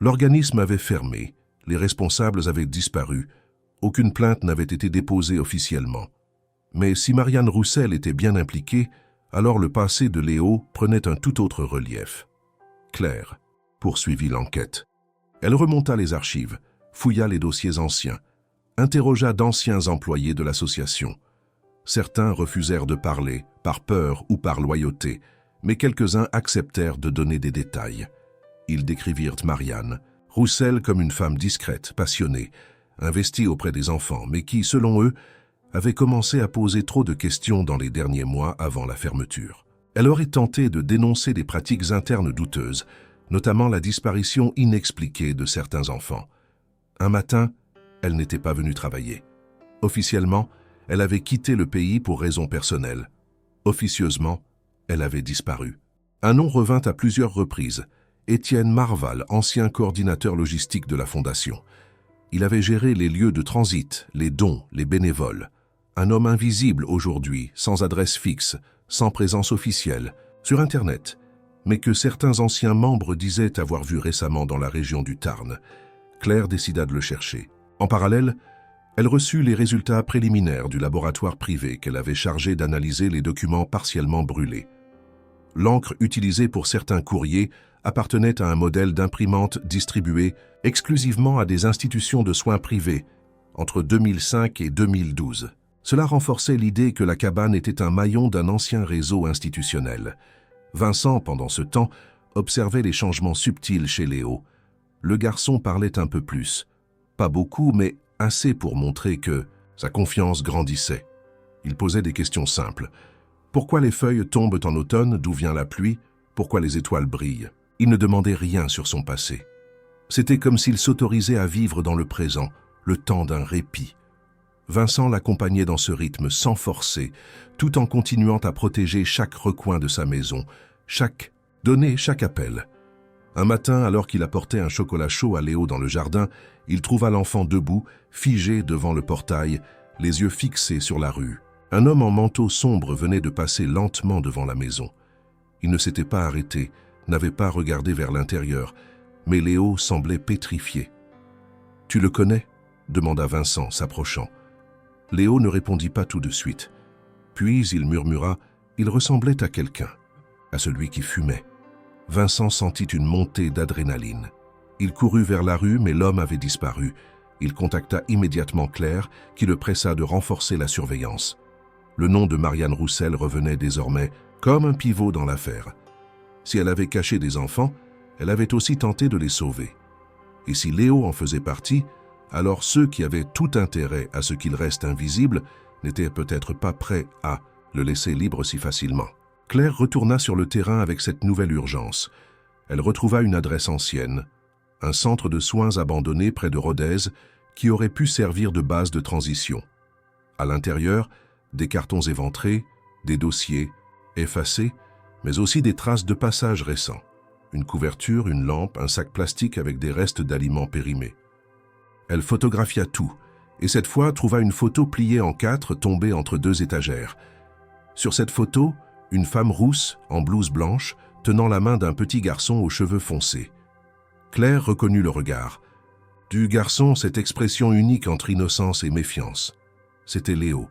L'organisme avait fermé, les responsables avaient disparu, aucune plainte n'avait été déposée officiellement. Mais si Marianne Roussel était bien impliquée, alors le passé de Léo prenait un tout autre relief. Claire poursuivit l'enquête. Elle remonta les archives, fouilla les dossiers anciens, interrogea d'anciens employés de l'association. Certains refusèrent de parler, par peur ou par loyauté, mais quelques-uns acceptèrent de donner des détails. Ils décrivirent Marianne Roussel comme une femme discrète, passionnée, investie auprès des enfants, mais qui, selon eux, avait commencé à poser trop de questions dans les derniers mois avant la fermeture. Elle aurait tenté de dénoncer des pratiques internes douteuses, notamment la disparition inexpliquée de certains enfants. Un matin, elle n'était pas venue travailler. Officiellement, elle avait quitté le pays pour raisons personnelles. Officieusement, elle avait disparu. Un nom revint à plusieurs reprises. Étienne Marval, ancien coordinateur logistique de la Fondation. Il avait géré les lieux de transit, les dons, les bénévoles. Un homme invisible aujourd'hui, sans adresse fixe, sans présence officielle, sur Internet, mais que certains anciens membres disaient avoir vu récemment dans la région du Tarn. Claire décida de le chercher. En parallèle, elle reçut les résultats préliminaires du laboratoire privé qu'elle avait chargé d'analyser les documents partiellement brûlés. L'encre utilisée pour certains courriers appartenait à un modèle d'imprimante distribué exclusivement à des institutions de soins privées entre 2005 et 2012. Cela renforçait l'idée que la cabane était un maillon d'un ancien réseau institutionnel. Vincent, pendant ce temps, observait les changements subtils chez Léo. Le garçon parlait un peu plus. Pas beaucoup, mais assez pour montrer que sa confiance grandissait. Il posait des questions simples. Pourquoi les feuilles tombent en automne? D'où vient la pluie? Pourquoi les étoiles brillent? Il ne demandait rien sur son passé. C'était comme s'il s'autorisait à vivre dans le présent, le temps d'un répit. Vincent l'accompagnait dans ce rythme sans forcer, tout en continuant à protéger chaque recoin de sa maison, chaque appel. Un matin, alors qu'il apportait un chocolat chaud à Léo dans le jardin, il trouva l'enfant debout, figé devant le portail, les yeux fixés sur la rue. Un homme en manteau sombre venait de passer lentement devant la maison. Il ne s'était pas arrêté, n'avait pas regardé vers l'intérieur, mais Léo semblait pétrifié. « Tu le connais ?» demanda Vincent, s'approchant. Léo ne répondit pas tout de suite. Puis il murmura « Il ressemblait à quelqu'un, à celui qui fumait. » Vincent sentit une montée d'adrénaline. Il courut vers la rue, mais l'homme avait disparu. Il contacta immédiatement Claire, qui le pressa de renforcer la surveillance. Le nom de Marianne Roussel revenait désormais comme un pivot dans l'affaire. Si elle avait caché des enfants, elle avait aussi tenté de les sauver. Et si Léo en faisait partie, alors ceux qui avaient tout intérêt à ce qu'il reste invisible n'étaient peut-être pas prêts à le laisser libre si facilement. Claire retourna sur le terrain avec cette nouvelle urgence. Elle retrouva une adresse ancienne, un centre de soins abandonné près de Rodez qui aurait pu servir de base de transition. À l'intérieur, des cartons éventrés, des dossiers effacés, mais aussi des traces de passage récents. Une couverture, une lampe, un sac plastique avec des restes d'aliments périmés. Elle photographia tout, et cette fois trouva une photo pliée en 4 tombée entre 2 étagères. Sur cette photo, une femme rousse, en blouse blanche, tenant la main d'un petit garçon aux cheveux foncés. Claire reconnut le regard. Du garçon, cette expression unique entre innocence et méfiance. C'était Léo,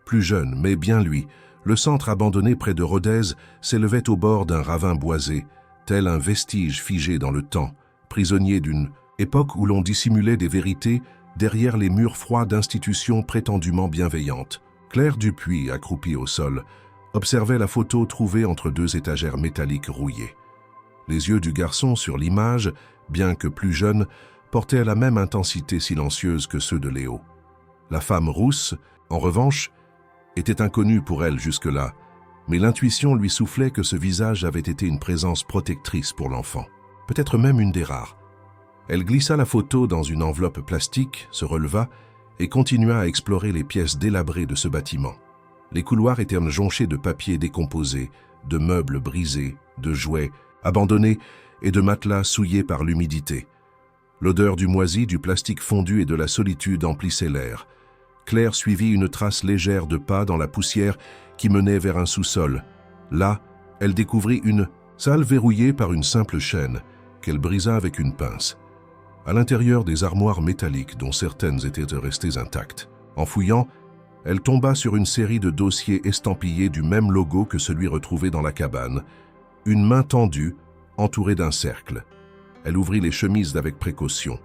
plus jeune, mais bien lui. Le centre abandonné près de Rodez s'élevait au bord d'un ravin boisé, tel un vestige figé dans le temps, prisonnier d'une époque où l'on dissimulait des vérités derrière les murs froids d'institutions prétendument bienveillantes. Claire Dupuis, accroupie au sol, observait la photo trouvée entre 2 étagères métalliques rouillées. Les yeux du garçon sur l'image, bien que plus jeune, portaient la même intensité silencieuse que ceux de Léo. La femme rousse, en revanche, était inconnue pour elle jusque-là, mais l'intuition lui soufflait que ce visage avait été une présence protectrice pour l'enfant, peut-être même une des rares. Elle glissa la photo dans une enveloppe plastique, se releva et continua à explorer les pièces délabrées de ce bâtiment. Les couloirs étaient jonchés de papiers décomposés, de meubles brisés, de jouets abandonnés et de matelas souillés par l'humidité. L'odeur du moisi, du plastique fondu et de la solitude emplissait l'air. Claire suivit une trace légère de pas dans la poussière qui menait vers un sous-sol. Là, elle découvrit une salle verrouillée par une simple chaîne qu'elle brisa avec une pince. À l'intérieur des armoires métalliques dont certaines étaient restées intactes. En fouillant, elle tomba sur une série de dossiers estampillés du même logo que celui retrouvé dans la cabane, une main tendue, entourée d'un cercle. Elle ouvrit les chemises avec précaution.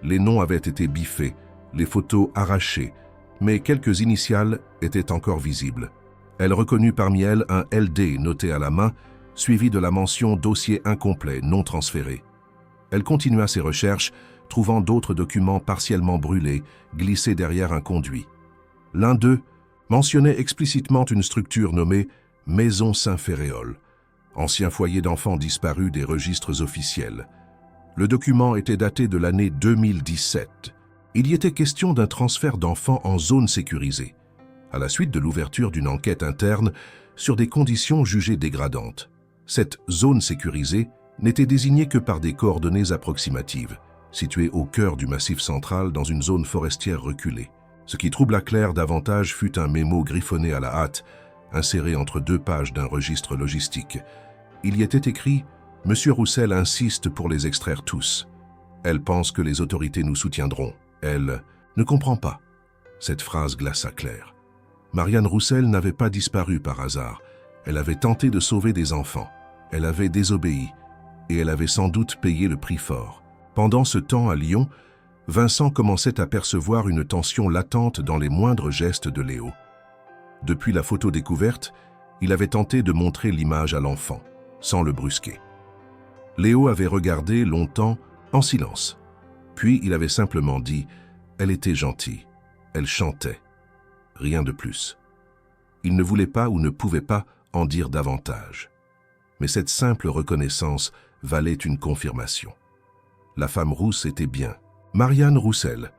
Les noms avaient été biffés, les photos arrachées, mais quelques initiales étaient encore visibles. Elle reconnut parmi elles un LD noté à la main, suivi de la mention « dossier incomplet, non transféré ». Elle continua ses recherches, trouvant d'autres documents partiellement brûlés, glissés derrière un conduit. L'un d'eux mentionnait explicitement une structure nommée « Maison Saint-Féréol », ancien foyer d'enfants disparus des registres officiels. Le document était daté de l'année 2017. Il y était question d'un transfert d'enfants en zone sécurisée, à la suite de l'ouverture d'une enquête interne sur des conditions jugées dégradantes. Cette zone sécurisée n'était désignée que par des coordonnées approximatives, situées au cœur du Massif central dans une zone forestière reculée. Ce qui troubla Claire davantage fut un mémo griffonné à la hâte, inséré entre 2 pages d'un registre logistique. Il y était écrit « Monsieur Roussel insiste pour les extraire tous. Elle pense que les autorités nous soutiendront. Elle ne comprend pas. » Cette phrase glaça Claire. Marianne Roussel n'avait pas disparu par hasard. Elle avait tenté de sauver des enfants. Elle avait désobéi. Et elle avait sans doute payé le prix fort. Pendant ce temps à Lyon, Vincent commençait à percevoir une tension latente dans les moindres gestes de Léo. Depuis la photo découverte, il avait tenté de montrer l'image à l'enfant, sans le brusquer. Léo avait regardé longtemps en silence. Puis il avait simplement dit « Elle était gentille, elle chantait. » Rien de plus. Il ne voulait pas ou ne pouvait pas en dire davantage. Mais cette simple reconnaissance valait une confirmation. La femme rousse était bien, Marianne Roussel,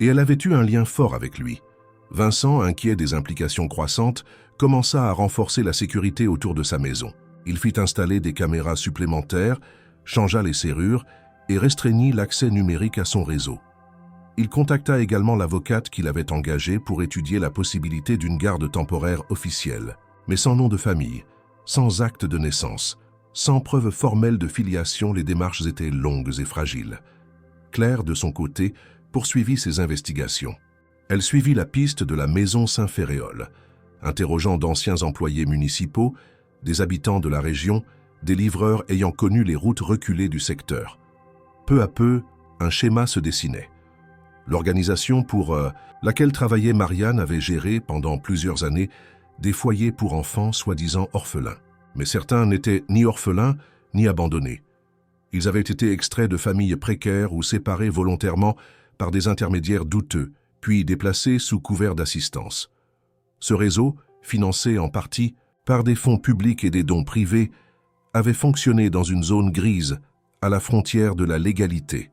et elle avait eu un lien fort avec lui. Vincent, inquiet des implications croissantes, commença à renforcer la sécurité autour de sa maison. Il fit installer des caméras supplémentaires, changea les serrures et restreignit l'accès numérique à son réseau. Il contacta également l'avocate qu'il avait engagée pour étudier la possibilité d'une garde temporaire officielle, mais sans nom de famille, sans acte de naissance, sans preuve formelle de filiation. Les démarches étaient longues et fragiles. Claire, de son côté, poursuivit ses investigations. Elle suivit la piste de la Maison Saint-Féréol, interrogeant d'anciens employés municipaux, des habitants de la région, des livreurs ayant connu les routes reculées du secteur. Peu à peu, un schéma se dessinait. L'organisation pour laquelle travaillait Marianne avait géré pendant plusieurs années des foyers pour enfants soi-disant orphelins. Mais certains n'étaient ni orphelins ni abandonnés. Ils avaient été extraits de familles précaires ou séparés volontairement par des intermédiaires douteux, puis déplacés sous couvert d'assistance. Ce réseau, financé en partie par des fonds publics et des dons privés, avait fonctionné dans une zone grise, à la frontière de la légalité.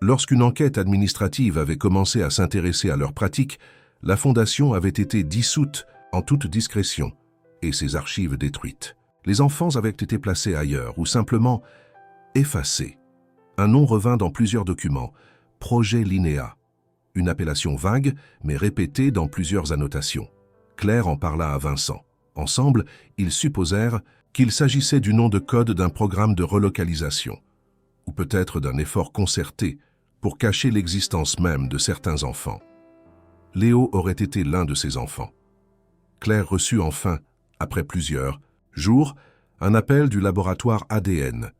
Lorsqu'une enquête administrative avait commencé à s'intéresser à leurs pratiques, la fondation avait été dissoute en toute discrétion et ses archives détruites. Les enfants avaient été placés ailleurs ou simplement effacés. Un nom revint dans plusieurs documents, Projet Linéa, une appellation vague mais répétée dans plusieurs annotations. Claire en parla à Vincent. Ensemble, ils supposèrent qu'il s'agissait du nom de code d'un programme de relocalisation, ou peut-être d'un effort concerté pour cacher l'existence même de certains enfants. Léo aurait été l'un de ces enfants. Claire reçut enfin, après plusieurs jours, un appel du laboratoire ADN.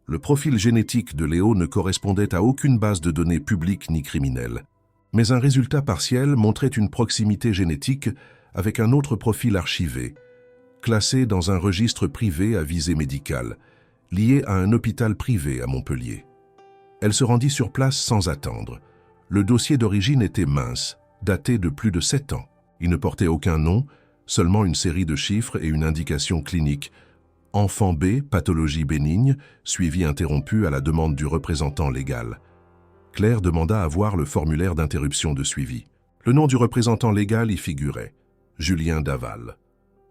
Le profil génétique de Léo ne correspondait à aucune base de données publique ni criminelle, mais un résultat partiel montrait une proximité génétique avec un autre profil archivé, classé dans un registre privé à visée médicale, lié à un hôpital privé à Montpellier. Elle se rendit sur place sans attendre. Le dossier d'origine était mince, daté de plus de 7 ans. Il ne portait aucun nom, seulement une série de chiffres et une indication clinique. Enfant B, pathologie bénigne, suivi interrompu à la demande du représentant légal. Claire demanda à voir le formulaire d'interruption de suivi. Le nom du représentant légal y figurait, Julien Daval.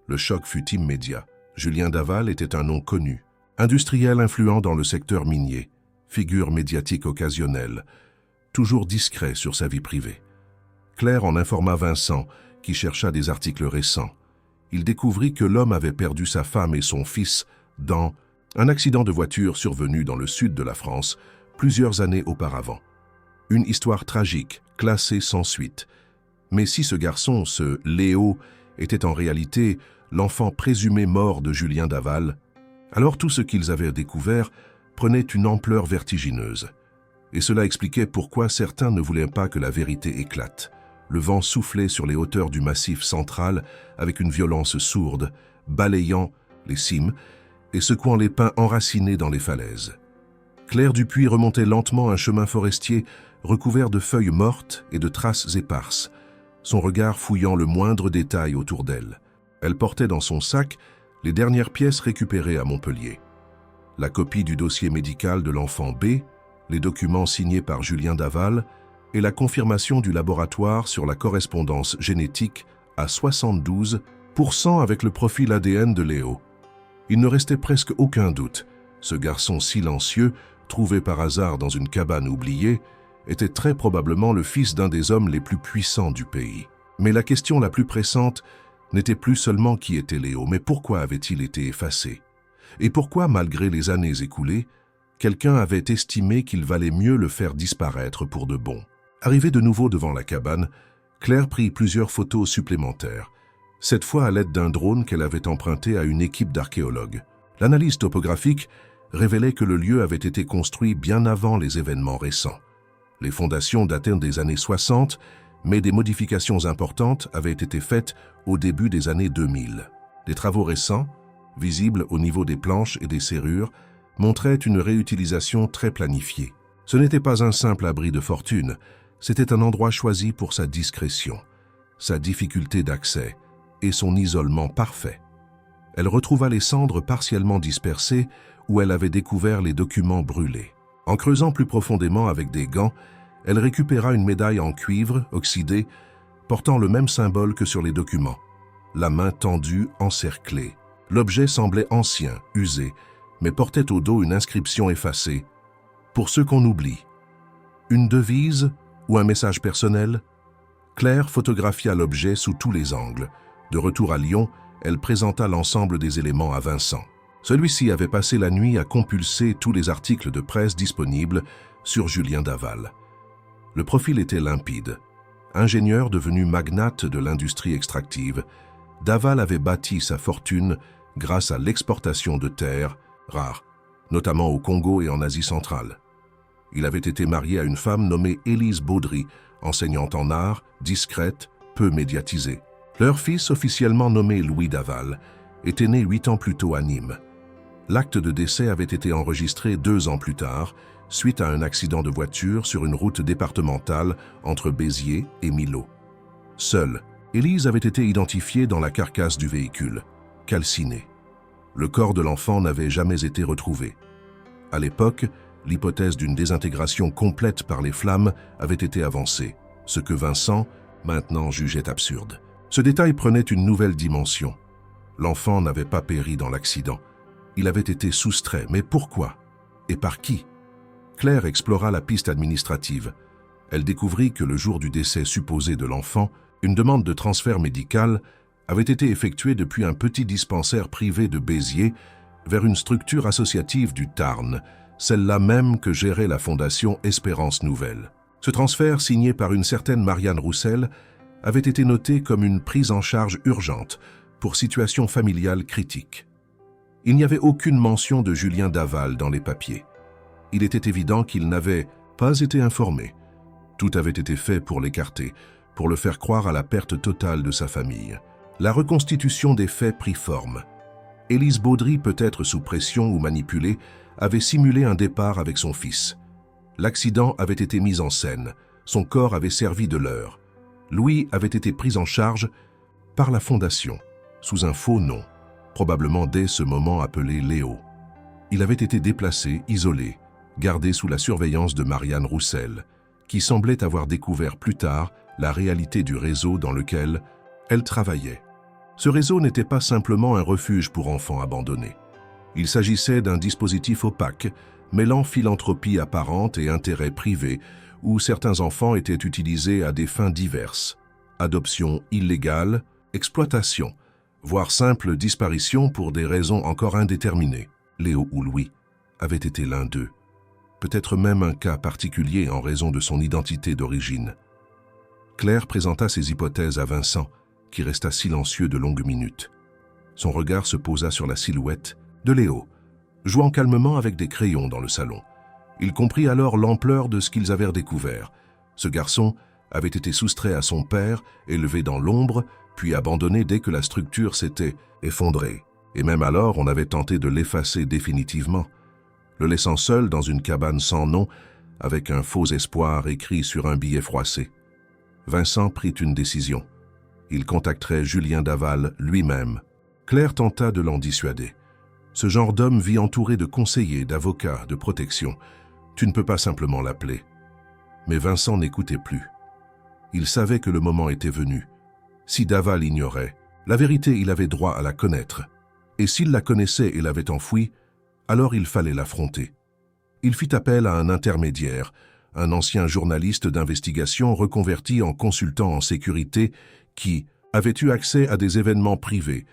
Le choc fut immédiat. Julien Daval était un nom connu, industriel influent dans le secteur minier, figure médiatique occasionnelle, toujours discret sur sa vie privée. Claire en informa Vincent, qui chercha des articles récents. Il découvrit que l'homme avait perdu sa femme et son fils dans Un accident de voiture survenu dans le sud de la France plusieurs années auparavant. Une histoire tragique, classée sans suite. Mais si ce garçon, ce Léo, était en réalité l'enfant présumé mort de Julien Daval, alors tout ce qu'ils avaient découvert prenait une ampleur vertigineuse. Et cela expliquait pourquoi certains ne voulaient pas que la vérité éclate. Le vent soufflait sur les hauteurs du Massif central avec une violence sourde, balayant les cimes et secouant les pins enracinés dans les falaises. Claire Dupuis remontait lentement un chemin forestier recouvert de feuilles mortes et de traces éparses, son regard fouillant le moindre détail autour d'elle. Elle portait dans son sac les dernières pièces récupérées à Montpellier. La copie du dossier médical de l'enfant B, les documents signés par Julien Daval et la confirmation du laboratoire sur la correspondance génétique à 72% avec le profil ADN de Léo. Il ne restait presque aucun doute. Ce garçon silencieux, trouvé par hasard dans une cabane oubliée, était très probablement le fils d'un des hommes les plus puissants du pays. Mais la question la plus pressante n'était plus seulement qui était Léo, mais pourquoi avait-il été effacé? Et pourquoi, malgré les années écoulées, quelqu'un avait estimé qu'il valait mieux le faire disparaître pour de bon? Arrivée de nouveau devant la cabane, Claire prit plusieurs photos supplémentaires, cette fois à l'aide d'un drone qu'elle avait emprunté à une équipe d'archéologues. L'analyse topographique révélait que le lieu avait été construit bien avant les événements récents. Les fondations dataient des années 60, mais des modifications importantes avaient été faites au début des années 2000. Des travaux récents, visibles au niveau des planches et des serrures, montraient une réutilisation très planifiée. Ce n'était pas un simple abri de fortune, c'était un endroit choisi pour sa discrétion, sa difficulté d'accès et son isolement parfait. Elle retrouva les cendres partiellement dispersées où elle avait découvert les documents brûlés. En creusant plus profondément avec des gants, elle récupéra une médaille en cuivre oxydée portant le même symbole que sur les documents, la main tendue, encerclée. L'objet semblait ancien, usé, mais portait au dos une inscription effacée. Pour ceux qu'on oublie. Une devise ou un message personnel? Claire photographia l'objet sous tous les angles. De retour à Lyon, elle présenta l'ensemble des éléments à Vincent. Celui-ci avait passé la nuit à compulser tous les articles de presse disponibles sur Julien Daval. Le profil était limpide. Ingénieur devenu magnate de l'industrie extractive, Daval avait bâti sa fortune grâce à l'exportation de terres rares, notamment au Congo et en Asie centrale. Il avait été marié à une femme nommée Élise Baudry, enseignante en art, discrète, peu médiatisée. Leur fils, officiellement nommé Louis Daval, était né 8 ans plus tôt à Nîmes. L'acte de décès avait été enregistré 2 ans plus tard, suite à un accident de voiture sur une route départementale entre Béziers et Millau. Seule, Élise avait été identifiée dans la carcasse du véhicule, calcinée. Le corps de l'enfant n'avait jamais été retrouvé. À l'époque, l'hypothèse d'une désintégration complète par les flammes avait été avancée, ce que Vincent, maintenant, jugeait absurde. Ce détail prenait une nouvelle dimension. L'enfant n'avait pas péri dans l'accident. Il avait été soustrait, mais pourquoi? Et par qui? Claire explora la piste administrative. Elle découvrit que le jour du décès supposé de l'enfant, une demande de transfert médical avait été effectuée depuis un petit dispensaire privé de Béziers vers une structure associative du Tarn, celle-là même que gérait la fondation Espérance Nouvelle. Ce transfert, signé par une certaine Marianne Roussel, avait été noté comme une prise en charge urgente pour situation familiale critique. Il n'y avait aucune mention de Julien Daval dans les papiers. Il était évident qu'il n'avait pas été informé. Tout avait été fait pour l'écarter, pour le faire croire à la perte totale de sa famille. La reconstitution des faits prit forme. Élise Baudry, peut-être sous pression ou manipulée, avait simulé un départ avec son fils. L'accident avait été mis en scène, son corps avait servi de leurre. Louis avait été pris en charge par la Fondation, sous un faux nom, probablement dès ce moment appelé Léo. Il avait été déplacé, isolé, gardé sous la surveillance de Marianne Roussel, qui semblait avoir découvert plus tard la réalité du réseau dans lequel elle travaillait. Ce réseau n'était pas simplement un refuge pour enfants abandonnés. Il s'agissait d'un dispositif opaque, mêlant philanthropie apparente et intérêts privés, où certains enfants étaient utilisés à des fins diverses. Adoption illégale, exploitation, voire simple disparition pour des raisons encore indéterminées. Léo ou Louis avait été l'un d'eux, peut-être même un cas particulier en raison de son identité d'origine. Claire présenta ses hypothèses à Vincent, qui resta silencieux de longues minutes. Son regard se posa sur la silhouette de Léo, jouant calmement avec des crayons dans le salon. Il comprit alors l'ampleur de ce qu'ils avaient découvert. Ce garçon avait été soustrait à son père, élevé dans l'ombre, puis abandonné dès que la structure s'était effondrée. Et même alors, on avait tenté de l'effacer définitivement, le laissant seul dans une cabane sans nom, avec un faux espoir écrit sur un billet froissé. Vincent prit une décision. Il contacterait Julien Daval lui-même. Claire tenta de l'en dissuader. Ce genre d'homme vit entouré de conseillers, d'avocats, de protection. Tu ne peux pas simplement l'appeler. Mais Vincent n'écoutait plus. Il savait que le moment était venu. Si Daval ignorait, la vérité, il avait droit à la connaître. Et s'il la connaissait et l'avait enfouie, alors il fallait l'affronter. Il fit appel à un intermédiaire, un ancien journaliste d'investigation reconverti en consultant en sécurité qui avait eu accès à des événements privés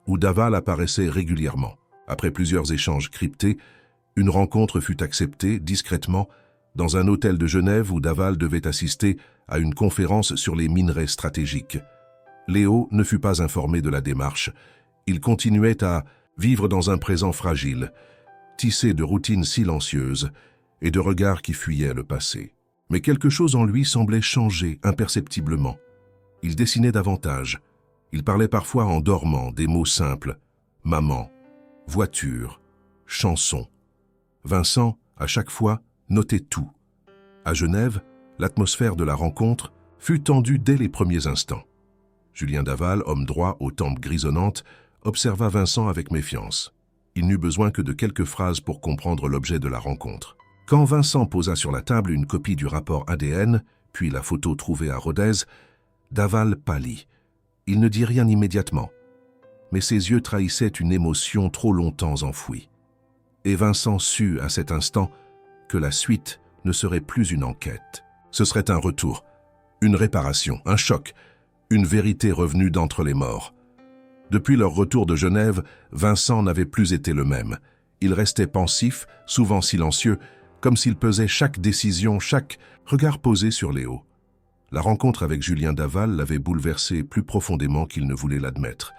où Daval apparaissait régulièrement. Après plusieurs échanges cryptés, une rencontre fut acceptée discrètement dans un hôtel de Genève où Daval devait assister à une conférence sur les minerais stratégiques. Léo ne fut pas informé de la démarche. Il continuait à vivre dans un présent fragile, tissé de routines silencieuses et de regards qui fuyaient le passé. Mais quelque chose en lui semblait changer imperceptiblement. Il dessinait davantage. Il parlait parfois en dormant des mots simples. Maman, voiture, chanson. Vincent, à chaque fois, notait tout. À Genève, l'atmosphère de la rencontre fut tendue dès les premiers instants. Julien Daval, homme droit aux tempes grisonnantes, observa Vincent avec méfiance. Il n'eut besoin que de quelques phrases pour comprendre l'objet de la rencontre. Quand Vincent posa sur la table une copie du rapport ADN, puis la photo trouvée à Rodez, Daval pâlit. Il ne dit rien immédiatement, mais ses yeux trahissaient une émotion trop longtemps enfouie. Et Vincent sut à cet instant que la suite ne serait plus une enquête. Ce serait un retour, une réparation, un choc, une vérité revenue d'entre les morts. Depuis leur retour de Genève, Vincent n'avait plus été le même. Il restait pensif, souvent silencieux, comme s'il pesait chaque décision, chaque regard posé sur Léo. La rencontre avec Julien Daval l'avait bouleversé plus profondément qu'il ne voulait l'admettre.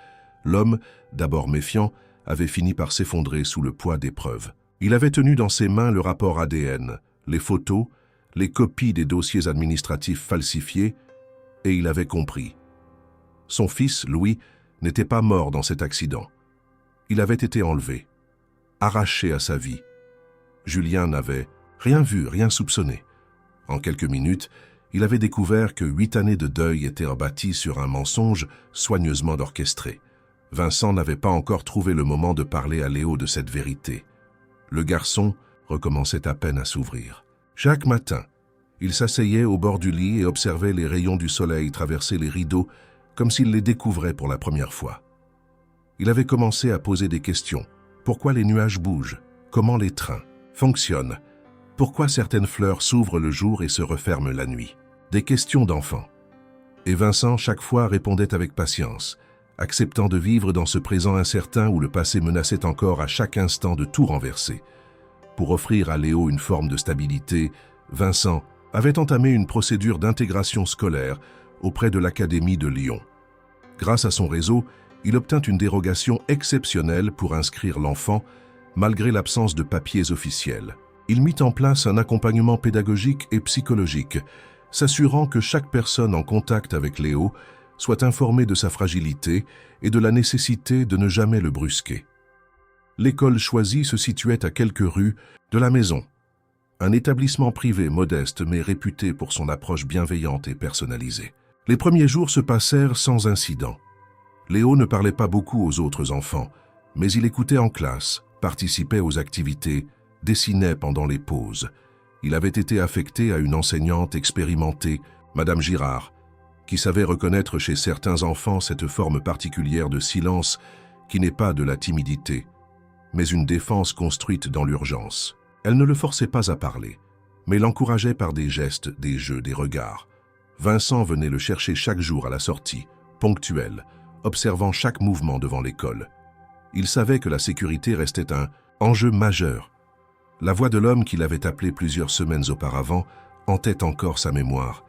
L'homme, d'abord méfiant, avait fini par s'effondrer sous le poids des preuves. Il avait tenu dans ses mains le rapport ADN, les photos, les copies des dossiers administratifs falsifiés, et il avait compris. Son fils, Louis, n'était pas mort dans cet accident. Il avait été enlevé, arraché à sa vie. Julien n'avait rien vu, rien soupçonné. En quelques minutes, il avait découvert que 8 années de deuil étaient bâties sur un mensonge soigneusement orchestré. Vincent n'avait pas encore trouvé le moment de parler à Léo de cette vérité. Le garçon recommençait à peine à s'ouvrir. Chaque matin, il s'asseyait au bord du lit et observait les rayons du soleil traverser les rideaux comme s'il les découvrait pour la première fois. Il avait commencé à poser des questions. Pourquoi les nuages bougent? Comment les trains fonctionnent? Pourquoi certaines fleurs s'ouvrent le jour et se referment la nuit? Des questions d'enfant. Et Vincent, chaque fois, répondait avec patience, acceptant de vivre dans ce présent incertain où le passé menaçait encore à chaque instant de tout renverser. Pour offrir à Léo une forme de stabilité, Vincent avait entamé une procédure d'intégration scolaire auprès de l'Académie de Lyon. Grâce à son réseau, il obtint une dérogation exceptionnelle pour inscrire l'enfant, malgré l'absence de papiers officiels. Il mit en place un accompagnement pédagogique et psychologique, s'assurant que chaque personne en contact avec Léo soit informée de sa fragilité et de la nécessité de ne jamais le brusquer. L'école choisie se situait à quelques rues de la maison, un établissement privé modeste mais réputé pour son approche bienveillante et personnalisée. Les premiers jours se passèrent sans incident. Léo ne parlait pas beaucoup aux autres enfants, mais il écoutait en classe, participait aux activités, dessinait pendant les pauses. Il avait été affecté à une enseignante expérimentée, Madame Girard, qui savait reconnaître chez certains enfants cette forme particulière de silence qui n'est pas de la timidité, mais une défense construite dans l'urgence. Elle ne le forçait pas à parler, mais l'encourageait par des gestes, des jeux, des regards. Vincent venait le chercher chaque jour à la sortie, ponctuel, observant chaque mouvement devant l'école. Il savait que la sécurité restait un Enjeu majeur. La voix de l'homme qui l'avait appelé plusieurs semaines auparavant hantait encore sa mémoire.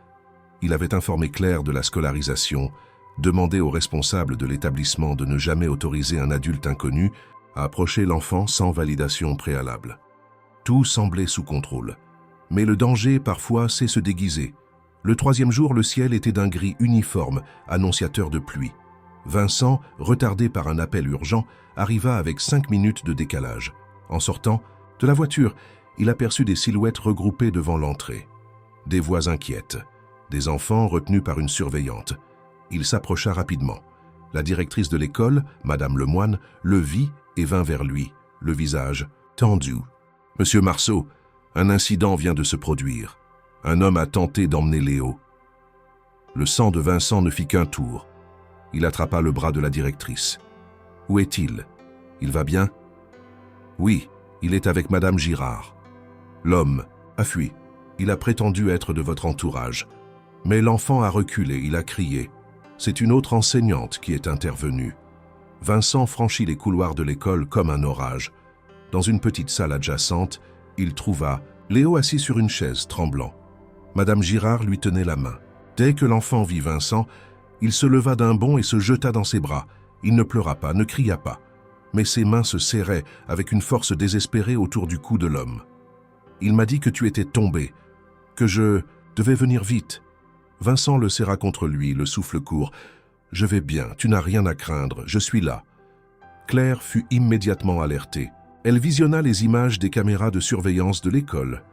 Il avait informé Claire de la scolarisation, demandé aux responsables de l'établissement de ne jamais autoriser un adulte inconnu à approcher l'enfant sans validation préalable. Tout semblait sous contrôle. Mais le danger, parfois, sait se déguiser. Le troisième jour, le ciel était d'un gris uniforme, annonciateur de pluie. Vincent, retardé par un appel urgent, arriva avec 5 minutes de décalage. En sortant de la voiture, il aperçut des silhouettes regroupées devant l'entrée. Des voix inquiètes, des enfants retenus par une surveillante. Il s'approcha rapidement. La directrice de l'école, Madame Lemoine, le vit et vint vers lui, le visage tendu. « Monsieur Marceau, un incident vient de se produire. Un homme a tenté d'emmener Léo. » Le sang de Vincent ne fit qu'un tour. Il attrapa le bras de la directrice. « Où est-il? Il va bien? » « Oui, il est avec Madame Girard. L'homme a fui. Il a prétendu être de votre entourage. Mais l'enfant a reculé, il a crié. C'est une autre enseignante qui est intervenue. » Vincent franchit les couloirs de l'école comme un orage. Dans une petite salle adjacente, il trouva Léo assis sur une chaise, tremblant. Madame Girard lui tenait la main. Dès que l'enfant vit Vincent, il se leva d'un bond et se jeta dans ses bras. Il ne pleura pas, ne cria pas. Mais ses mains se serraient avec une force désespérée autour du cou de l'homme. « Il m'a dit que tu étais tombé, que je devais venir vite. » Vincent le serra contre lui, le souffle court. « Je vais bien, tu n'as rien à craindre, je suis là. » Claire fut immédiatement alertée. Elle visionna les images des caméras de surveillance de l'école.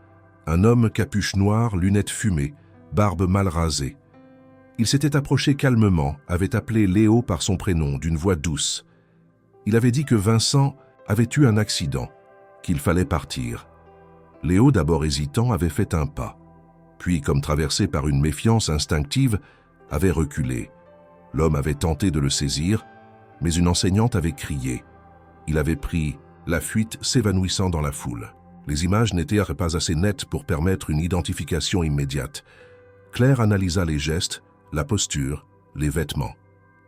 Un homme capuche noire, lunettes fumées, barbe mal rasée. Il s'était approché calmement, avait appelé Léo par son prénom, d'une voix douce. Il avait dit que Vincent avait eu un accident, qu'il fallait partir. Léo, d'abord hésitant, avait fait un pas. Puis, comme traversé par une méfiance instinctive, avait reculé. L'homme avait tenté de le saisir, mais une enseignante avait crié. Il avait pris la fuite, s'évanouissant dans la foule. Les images n'étaient pas assez nettes pour permettre une identification immédiate. Claire analysa les gestes, la posture, les vêtements.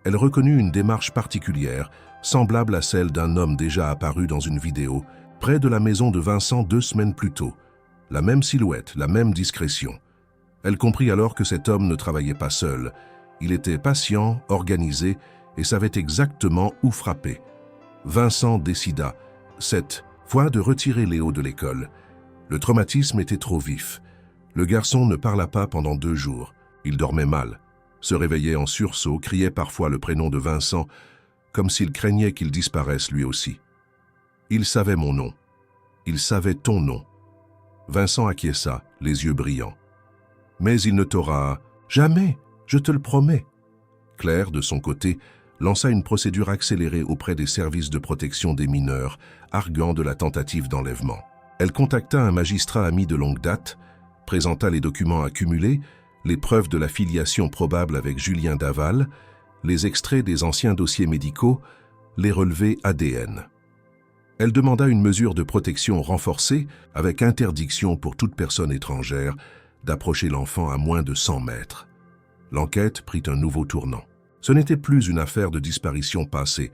Elle reconnut une démarche particulière, semblable à celle d'un homme déjà apparu dans une vidéo, près de la maison de Vincent 2 semaines plus tôt. La même silhouette, la même discrétion. Elle comprit alors que cet homme ne travaillait pas seul. Il était patient, organisé et savait exactement où frapper. Vincent décida, cette fois, de retirer Léo de l'école. Le traumatisme était trop vif. Le garçon ne parla pas pendant 2 jours. Il dormait mal, se réveillait en sursaut, criait parfois le prénom de Vincent, comme s'il craignait qu'il disparaisse lui aussi. « Il savait mon nom. Il savait ton nom. » Vincent acquiesça, les yeux brillants. « Mais il ne t'aura jamais, je te le promets. » Claire, de son côté, lança une procédure accélérée auprès des services de protection des mineurs, arguant de la tentative d'enlèvement. Elle contacta un magistrat ami de longue date, présenta les documents accumulés, les preuves de la filiation probable avec Julien Daval, les extraits des anciens dossiers médicaux, les relevés ADN. Elle demanda une mesure de protection renforcée avec interdiction pour toute personne étrangère d'approcher l'enfant à moins de 100 mètres. L'enquête prit un nouveau tournant. Ce n'était plus une affaire de disparition passée,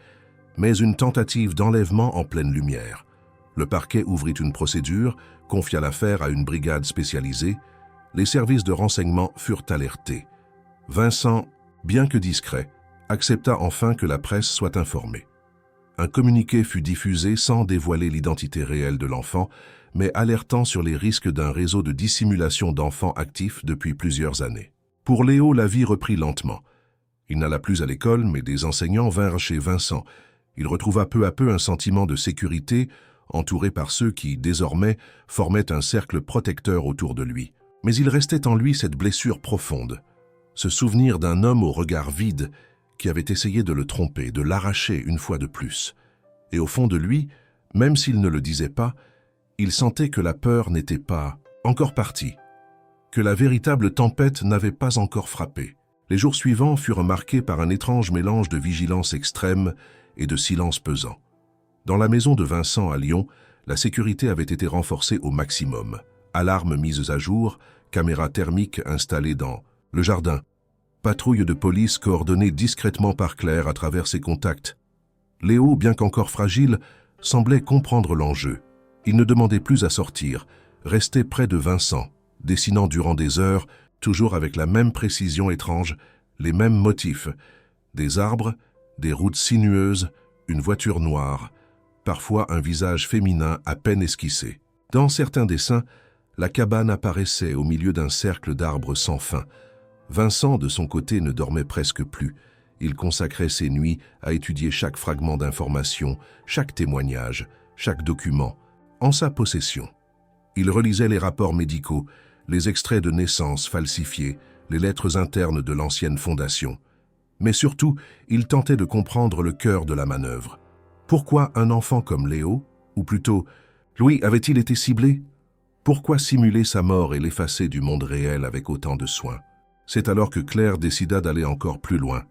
mais une tentative d'enlèvement en pleine lumière. Le parquet ouvrit une procédure, confia l'affaire à une brigade spécialisée. Les services de renseignement furent alertés. Vincent, bien que discret, accepta enfin que la presse soit informée. Un communiqué fut diffusé sans dévoiler l'identité réelle de l'enfant, mais alertant sur les risques d'un réseau de dissimulation d'enfants actifs depuis plusieurs années. Pour Léo, la vie reprit lentement. Il n'alla plus à l'école, mais des enseignants vinrent chez Vincent. Il retrouva peu à peu un sentiment de sécurité, entouré par ceux qui, désormais, formaient un cercle protecteur autour de lui. Mais il restait en lui cette blessure profonde, ce souvenir d'un homme au regard vide qui avait essayé de le tromper, de l'arracher une fois de plus. Et au fond de lui, même s'il ne le disait pas, il sentait que la peur n'était pas encore partie, que la véritable tempête n'avait pas encore frappé. Les jours suivants furent marqués par un étrange mélange de vigilance extrême et de silence pesant. Dans la maison de Vincent à Lyon, la sécurité avait été renforcée au maximum. Alarmes mises à jour, caméras thermiques installées dans le jardin, patrouilles de police coordonnées discrètement par Claire à travers ses contacts. Léo, bien qu'encore fragile, semblait comprendre l'enjeu. Il ne demandait plus à sortir, restait près de Vincent, dessinant durant des heures, toujours avec la même précision étrange, les mêmes motifs. Des arbres, des routes sinueuses, une voiture noire, parfois un visage féminin à peine esquissé. Dans certains dessins, la cabane apparaissait au milieu d'un cercle d'arbres sans fin. Vincent, de son côté, ne dormait presque plus. Il consacrait ses nuits à étudier chaque fragment d'information, chaque témoignage, chaque document, en sa possession. Il relisait les rapports médicaux, les extraits de naissance falsifiés, les lettres internes de l'ancienne fondation. Mais surtout, il tentait de comprendre le cœur de la manœuvre. Pourquoi un enfant comme Léo, ou plutôt, Louis, avait-il été ciblé? Pourquoi simuler sa mort et l'effacer du monde réel avec autant de soin? C'est alors que Claire décida d'aller encore plus loin.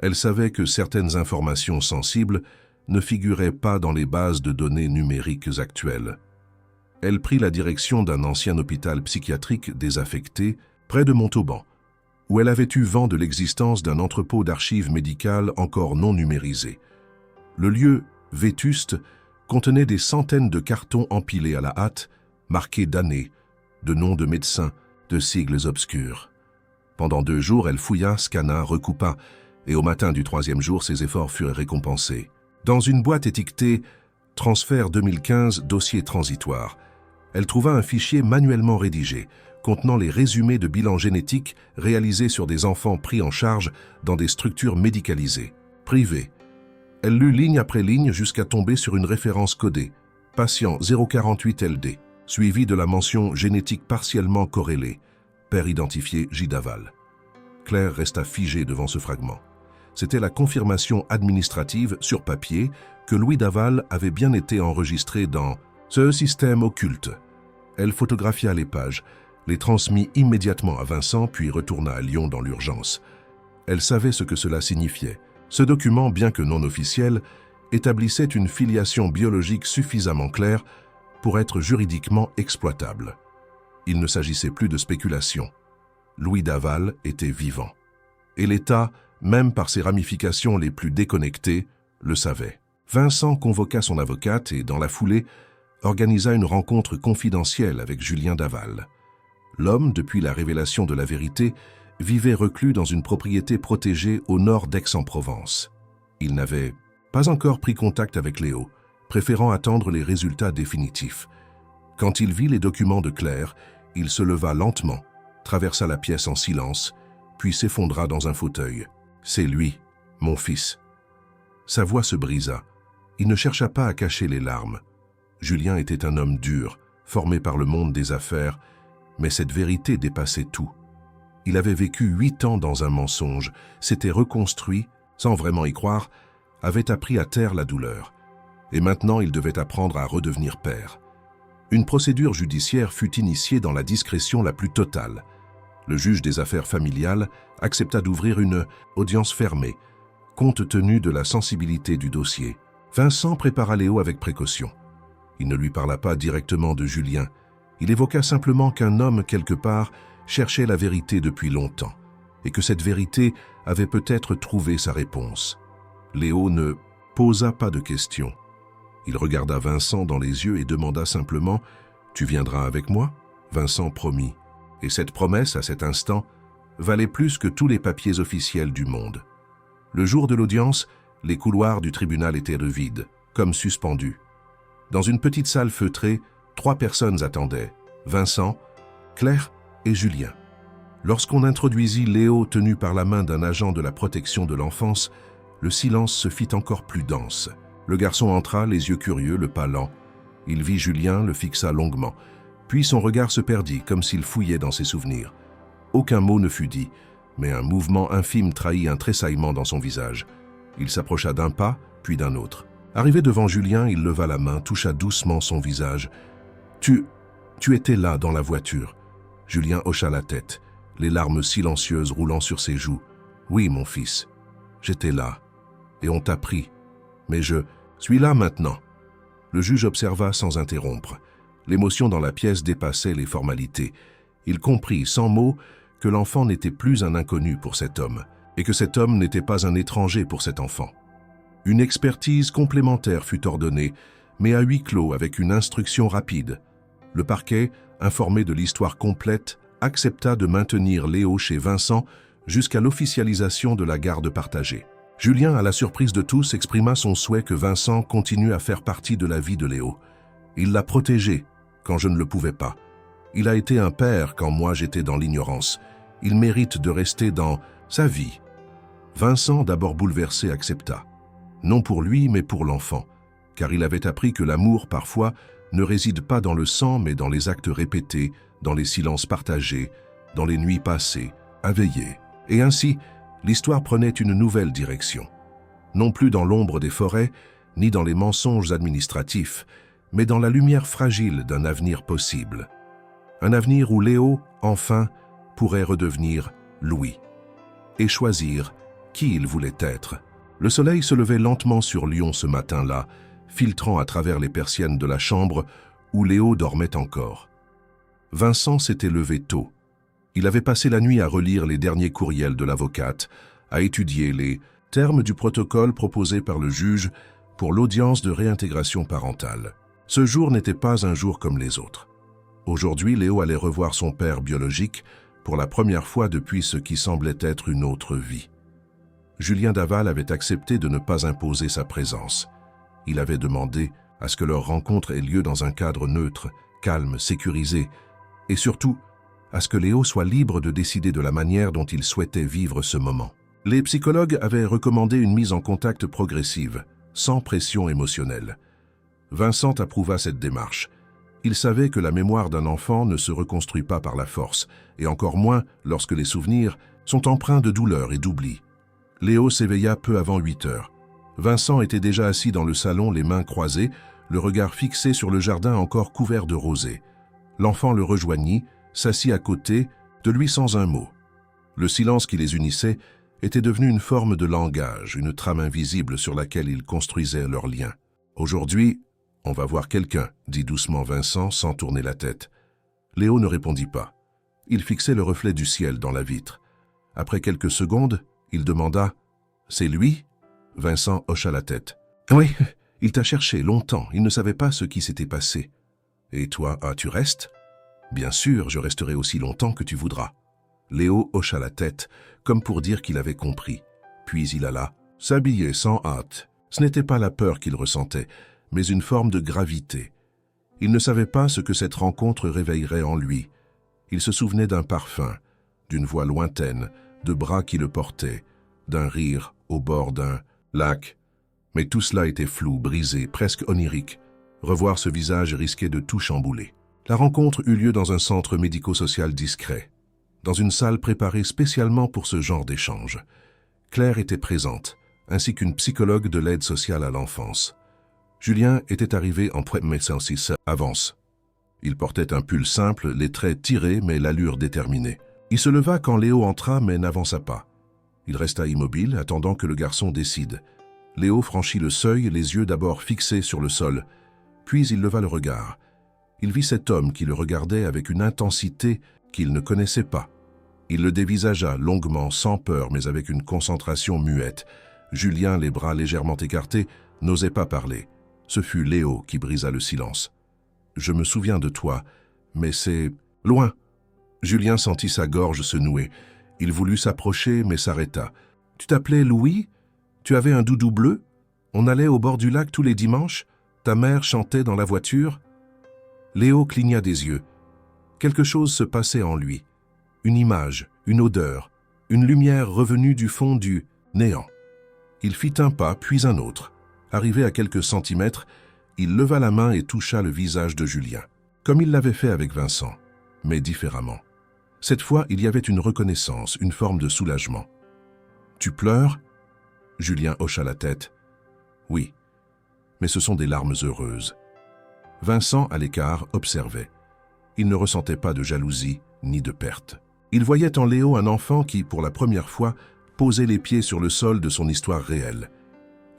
Elle savait que certaines informations sensibles ne figuraient pas dans les bases de données numériques actuelles. Elle prit la direction d'un ancien hôpital psychiatrique désaffecté, près de Montauban, où elle avait eu vent de l'existence d'un entrepôt d'archives médicales encore non numérisé. Le lieu, vétuste, contenait des centaines de cartons empilés à la hâte, marqués d'années, de noms de médecins, de sigles obscurs. Pendant 2 jours, elle fouilla, scanna, recoupa, et au matin du 3e jour, ses efforts furent récompensés. Dans une boîte étiquetée « Transfert 2015, dossier transitoire », elle trouva un fichier manuellement rédigé, contenant les résumés de bilans génétiques réalisés sur des enfants pris en charge dans des structures médicalisées, privées. Elle lut ligne après ligne jusqu'à tomber sur une référence codée, patient 048 LD, suivie de la mention génétique partiellement corrélée, père identifié J. Daval. Claire resta figée devant ce fragment. C'était la confirmation administrative sur papier que Louis Daval avait bien été enregistré dans ce système occulte. Elle photographia les pages, les transmit immédiatement à Vincent puis retourna à Lyon dans l'urgence. Elle savait ce que cela signifiait. Ce document, bien que non officiel, établissait une filiation biologique suffisamment claire pour être juridiquement exploitable. Il ne s'agissait plus de spéculation. Louis Daval était vivant. Et l'État, même par ses ramifications les plus déconnectées, le savait. Vincent convoqua son avocate et, dans la foulée, organisa une rencontre confidentielle avec Julien Daval. L'homme, depuis la révélation de la vérité, vivait reclus dans une propriété protégée au nord d'Aix-en-Provence. Il n'avait pas encore pris contact avec Léo, préférant attendre les résultats définitifs. Quand il vit les documents de Claire, il se leva lentement, traversa la pièce en silence, puis s'effondra dans un fauteuil. « C'est lui, mon fils. » Sa voix se brisa. Il ne chercha pas à cacher les larmes. Julien était un homme dur, formé par le monde des affaires, mais cette vérité dépassait tout. Il avait vécu 8 ans dans un mensonge, s'était reconstruit, sans vraiment y croire, avait appris à taire la douleur. Et maintenant, il devait apprendre à redevenir père. Une procédure judiciaire fut initiée dans la discrétion la plus totale. Le juge des affaires familiales accepta d'ouvrir une audience fermée, compte tenu de la sensibilité du dossier. Vincent prépara Léo avec précaution. Il ne lui parla pas directement de Julien. Il évoqua simplement qu'un homme, quelque part, cherchait la vérité depuis longtemps, et que cette vérité avait peut-être trouvé sa réponse. Léo ne posa pas de questions. Il regarda Vincent dans les yeux et demanda simplement « Tu viendras avec moi ?» Vincent promit. Et cette promesse, à cet instant, valait plus que tous les papiers officiels du monde. Le jour de l'audience, les couloirs du tribunal étaient vides, comme suspendus. Dans une petite salle feutrée, 3 personnes attendaient, Vincent, Claire et Julien. Lorsqu'on introduisit Léo tenu par la main d'un agent de la protection de l'enfance, le silence se fit encore plus dense. Le garçon entra, les yeux curieux, le pas lent. Il vit Julien, le fixa longuement. Puis son regard se perdit, comme s'il fouillait dans ses souvenirs. Aucun mot ne fut dit, mais un mouvement infime trahit un tressaillement dans son visage. Il s'approcha d'un pas, puis d'un autre. Arrivé devant Julien, il leva la main, toucha doucement son visage. « Tu étais là, dans la voiture. » Julien hocha la tête, les larmes silencieuses roulant sur ses joues. « Oui, mon fils, j'étais là, et on t'a pris. Mais je suis là maintenant. » Le juge observa sans interrompre. L'émotion dans la pièce dépassait les formalités. Il comprit, sans mots, que l'enfant n'était plus un inconnu pour cet homme, et que cet homme n'était pas un étranger pour cet enfant. Une expertise complémentaire fut ordonnée, mais à huis clos avec une instruction rapide. Le parquet, informé de l'histoire complète, accepta de maintenir Léo chez Vincent jusqu'à l'officialisation de la garde partagée. Julien, à la surprise de tous, exprima son souhait que Vincent continue à faire partie de la vie de Léo. Il l'a protégé quand je ne le pouvais pas. Il a été un père quand moi j'étais dans l'ignorance. Il mérite de rester dans sa vie. Vincent, d'abord bouleversé, accepta. Non pour lui, mais pour l'enfant, car il avait appris que l'amour, parfois, ne réside pas dans le sang, mais dans les actes répétés, dans les silences partagés, dans les nuits passées, à veiller. Et ainsi, l'histoire prenait une nouvelle direction. Non plus dans l'ombre des forêts, ni dans les mensonges administratifs, mais dans la lumière fragile d'un avenir possible. Un avenir où Léo, enfin, pourrait redevenir Louis et choisir qui il voulait être. Le soleil se levait lentement sur Lyon ce matin-là, filtrant à travers les persiennes de la chambre où Léo dormait encore. Vincent s'était levé tôt. Il avait passé la nuit à relire les derniers courriels de l'avocate, à étudier les termes du protocole proposé par le juge pour l'audience de réintégration parentale. Ce jour n'était pas un jour comme les autres. Aujourd'hui, Léo allait revoir son père biologique pour la première fois depuis ce qui semblait être une autre vie. Julien Daval avait accepté de ne pas imposer sa présence. Il avait demandé à ce que leur rencontre ait lieu dans un cadre neutre, calme, sécurisé, et surtout à ce que Léo soit libre de décider de la manière dont il souhaitait vivre ce moment. Les psychologues avaient recommandé une mise en contact progressive, sans pression émotionnelle. Vincent approuva cette démarche. Il savait que la mémoire d'un enfant ne se reconstruit pas par la force, et encore moins lorsque les souvenirs sont empreints de douleur et d'oubli. Léo s'éveilla peu avant 8 heures. Vincent était déjà assis dans le salon, les mains croisées, le regard fixé sur le jardin encore couvert de rosée. L'enfant le rejoignit, s'assit à côté, de lui sans un mot. Le silence qui les unissait était devenu une forme de langage, une trame invisible sur laquelle ils construisaient leur lien. « Aujourd'hui, on va voir quelqu'un », dit doucement Vincent sans tourner la tête. Léo ne répondit pas. Il fixait le reflet du ciel dans la vitre. Après quelques secondes, il demanda « C'est lui ?» Vincent hocha la tête. « Oui, il t'a cherché longtemps, il ne savait pas ce qui s'était passé. »« Et toi, tu restes ?»« Bien sûr, je resterai aussi longtemps que tu voudras. » Léo hocha la tête, comme pour dire qu'il avait compris. Puis il alla s'habiller sans hâte. Ce n'était pas la peur qu'il ressentait, mais une forme de gravité. Il ne savait pas ce que cette rencontre réveillerait en lui. Il se souvenait d'un parfum, d'une voix lointaine, de bras qui le portaient, d'un rire au bord d'un lac. Mais tout cela était flou, brisé, presque onirique. Revoir ce visage risquait de tout chambouler. La rencontre eut lieu dans un centre médico-social discret, dans une salle préparée spécialement pour ce genre d'échange. Claire était présente, ainsi qu'une psychologue de l'aide sociale à l'enfance. Julien était arrivé en médecin 6 avance. Il portait un pull simple, les traits tirés mais l'allure déterminée. Il se leva quand Léo entra mais n'avança pas. Il resta immobile, attendant que le garçon décide. Léo franchit le seuil, les yeux d'abord fixés sur le sol. Puis il leva le regard. Il vit cet homme qui le regardait avec une intensité qu'il ne connaissait pas. Il le dévisagea longuement, sans peur, mais avec une concentration muette. Julien, les bras légèrement écartés, n'osait pas parler. Ce fut Léo qui brisa le silence. « Je me souviens de toi, mais c'est loin. » Julien sentit sa gorge se nouer. Il voulut s'approcher, mais s'arrêta. « Tu t'appelais Louis? Tu avais un doudou bleu? On allait au bord du lac tous les dimanches? Ta mère chantait dans la voiture ?» Léo cligna des yeux. Quelque chose se passait en lui. Une image, une odeur, une lumière revenue du fond du néant. Il fit un pas, puis un autre. Arrivé à quelques centimètres, il leva la main et toucha le visage de Julien, comme il l'avait fait avec Vincent, mais différemment. Cette fois, il y avait une reconnaissance, une forme de soulagement. « Tu pleures ?» Julien hocha la tête. « Oui, mais ce sont des larmes heureuses. » Vincent, à l'écart, observait. Il ne ressentait pas de jalousie ni de perte. Il voyait en Léo un enfant qui, pour la première fois, posait les pieds sur le sol de son histoire réelle.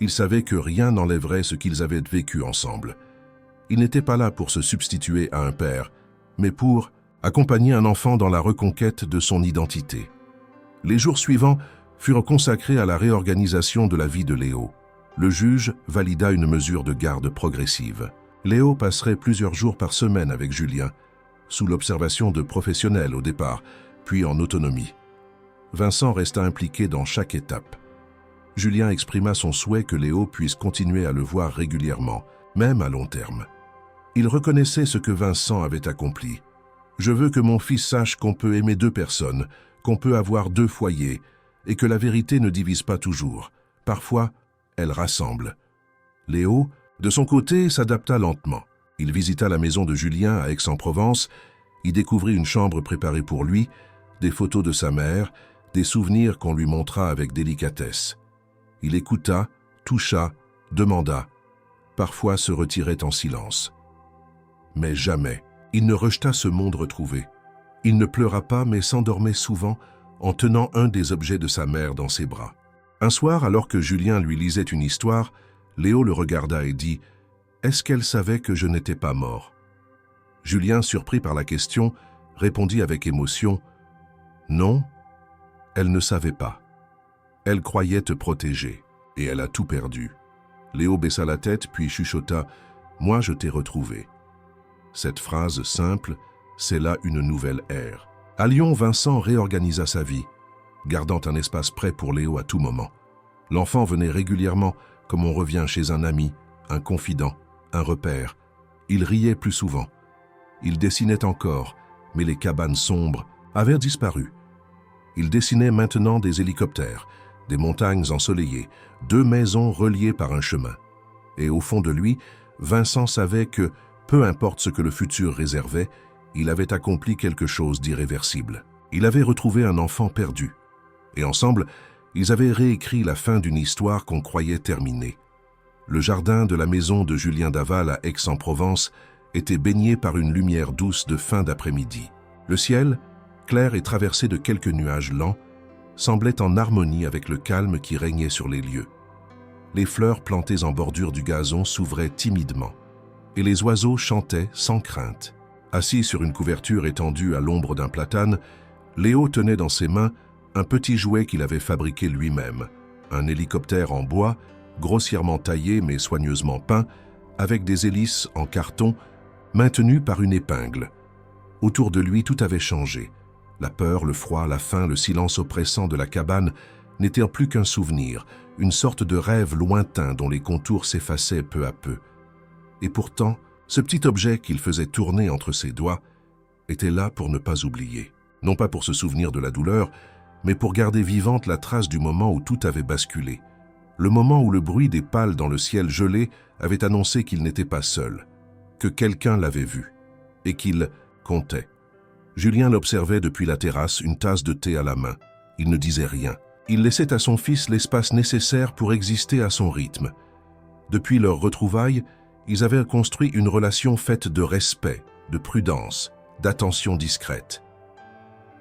Il savait que rien n'enlèverait ce qu'ils avaient vécu ensemble. Il n'était pas là pour se substituer à un père, mais pour accompagner un enfant dans la reconquête de son identité. Les jours suivants furent consacrés à la réorganisation de la vie de Léo. Le juge valida une mesure de garde progressive. Léo passerait plusieurs jours par semaine avec Julien, sous l'observation de professionnels au départ, puis en autonomie. Vincent resta impliqué dans chaque étape. Julien exprima son souhait que Léo puisse continuer à le voir régulièrement, même à long terme. Il reconnaissait ce que Vincent avait accompli. « Je veux que mon fils sache qu'on peut aimer deux personnes, qu'on peut avoir deux foyers, et que la vérité ne divise pas toujours. Parfois, elle rassemble. » Léo, de son côté, s'adapta lentement. Il visita la maison de Julien à Aix-en-Provence, y découvrit une chambre préparée pour lui, des photos de sa mère, des souvenirs qu'on lui montra avec délicatesse. Il écouta, toucha, demanda. Parfois se retirait en silence. Mais jamais, il ne rejeta ce monde retrouvé. Il ne pleura pas, mais s'endormait souvent en tenant un des objets de sa mère dans ses bras. Un soir, alors que Julien lui lisait une histoire, Léo le regarda et dit « Est-ce qu'elle savait que je n'étais pas mort ?» Julien, surpris par la question, répondit avec émotion « Non, elle ne savait pas. Elle croyait te protéger, et elle a tout perdu. » Léo baissa la tête, puis chuchota « Moi, je t'ai retrouvé. » Cette phrase simple, c'est là une nouvelle ère. À Lyon, Vincent réorganisa sa vie, gardant un espace prêt pour Léo à tout moment. L'enfant venait régulièrement, comme on revient chez un ami, un confident, un repère. Il riait plus souvent. Il dessinait encore, mais les cabanes sombres avaient disparu. Il dessinait maintenant des hélicoptères, des montagnes ensoleillées, deux maisons reliées par un chemin. Et au fond de lui, Vincent savait que, peu importe ce que le futur réservait, il avait accompli quelque chose d'irréversible. Il avait retrouvé un enfant perdu. Et ensemble, ils avaient réécrit la fin d'une histoire qu'on croyait terminée. Le jardin de la maison de Julien Daval à Aix-en-Provence était baigné par une lumière douce de fin d'après-midi. Le ciel, clair et traversé de quelques nuages lents, semblait en harmonie avec le calme qui régnait sur les lieux. Les fleurs plantées en bordure du gazon s'ouvraient timidement, et les oiseaux chantaient sans crainte. Assis sur une couverture étendue à l'ombre d'un platane, Léo tenait dans ses mains un petit jouet qu'il avait fabriqué lui-même, un hélicoptère en bois, grossièrement taillé mais soigneusement peint, avec des hélices en carton maintenues par une épingle. Autour de lui, tout avait changé. La peur, le froid, la faim, le silence oppressant de la cabane n'étaient plus qu'un souvenir, une sorte de rêve lointain dont les contours s'effaçaient peu à peu. Et pourtant, ce petit objet qu'il faisait tourner entre ses doigts était là pour ne pas oublier. Non pas pour se souvenir de la douleur, mais pour garder vivante la trace du moment où tout avait basculé. Le moment où le bruit des pales dans le ciel gelé avait annoncé qu'il n'était pas seul, que quelqu'un l'avait vu, et qu'il comptait. Julien l'observait depuis la terrasse, une tasse de thé à la main. Il ne disait rien. Il laissait à son fils l'espace nécessaire pour exister à son rythme. Depuis leur retrouvailles, ils avaient construit une relation faite de respect, de prudence, d'attention discrète.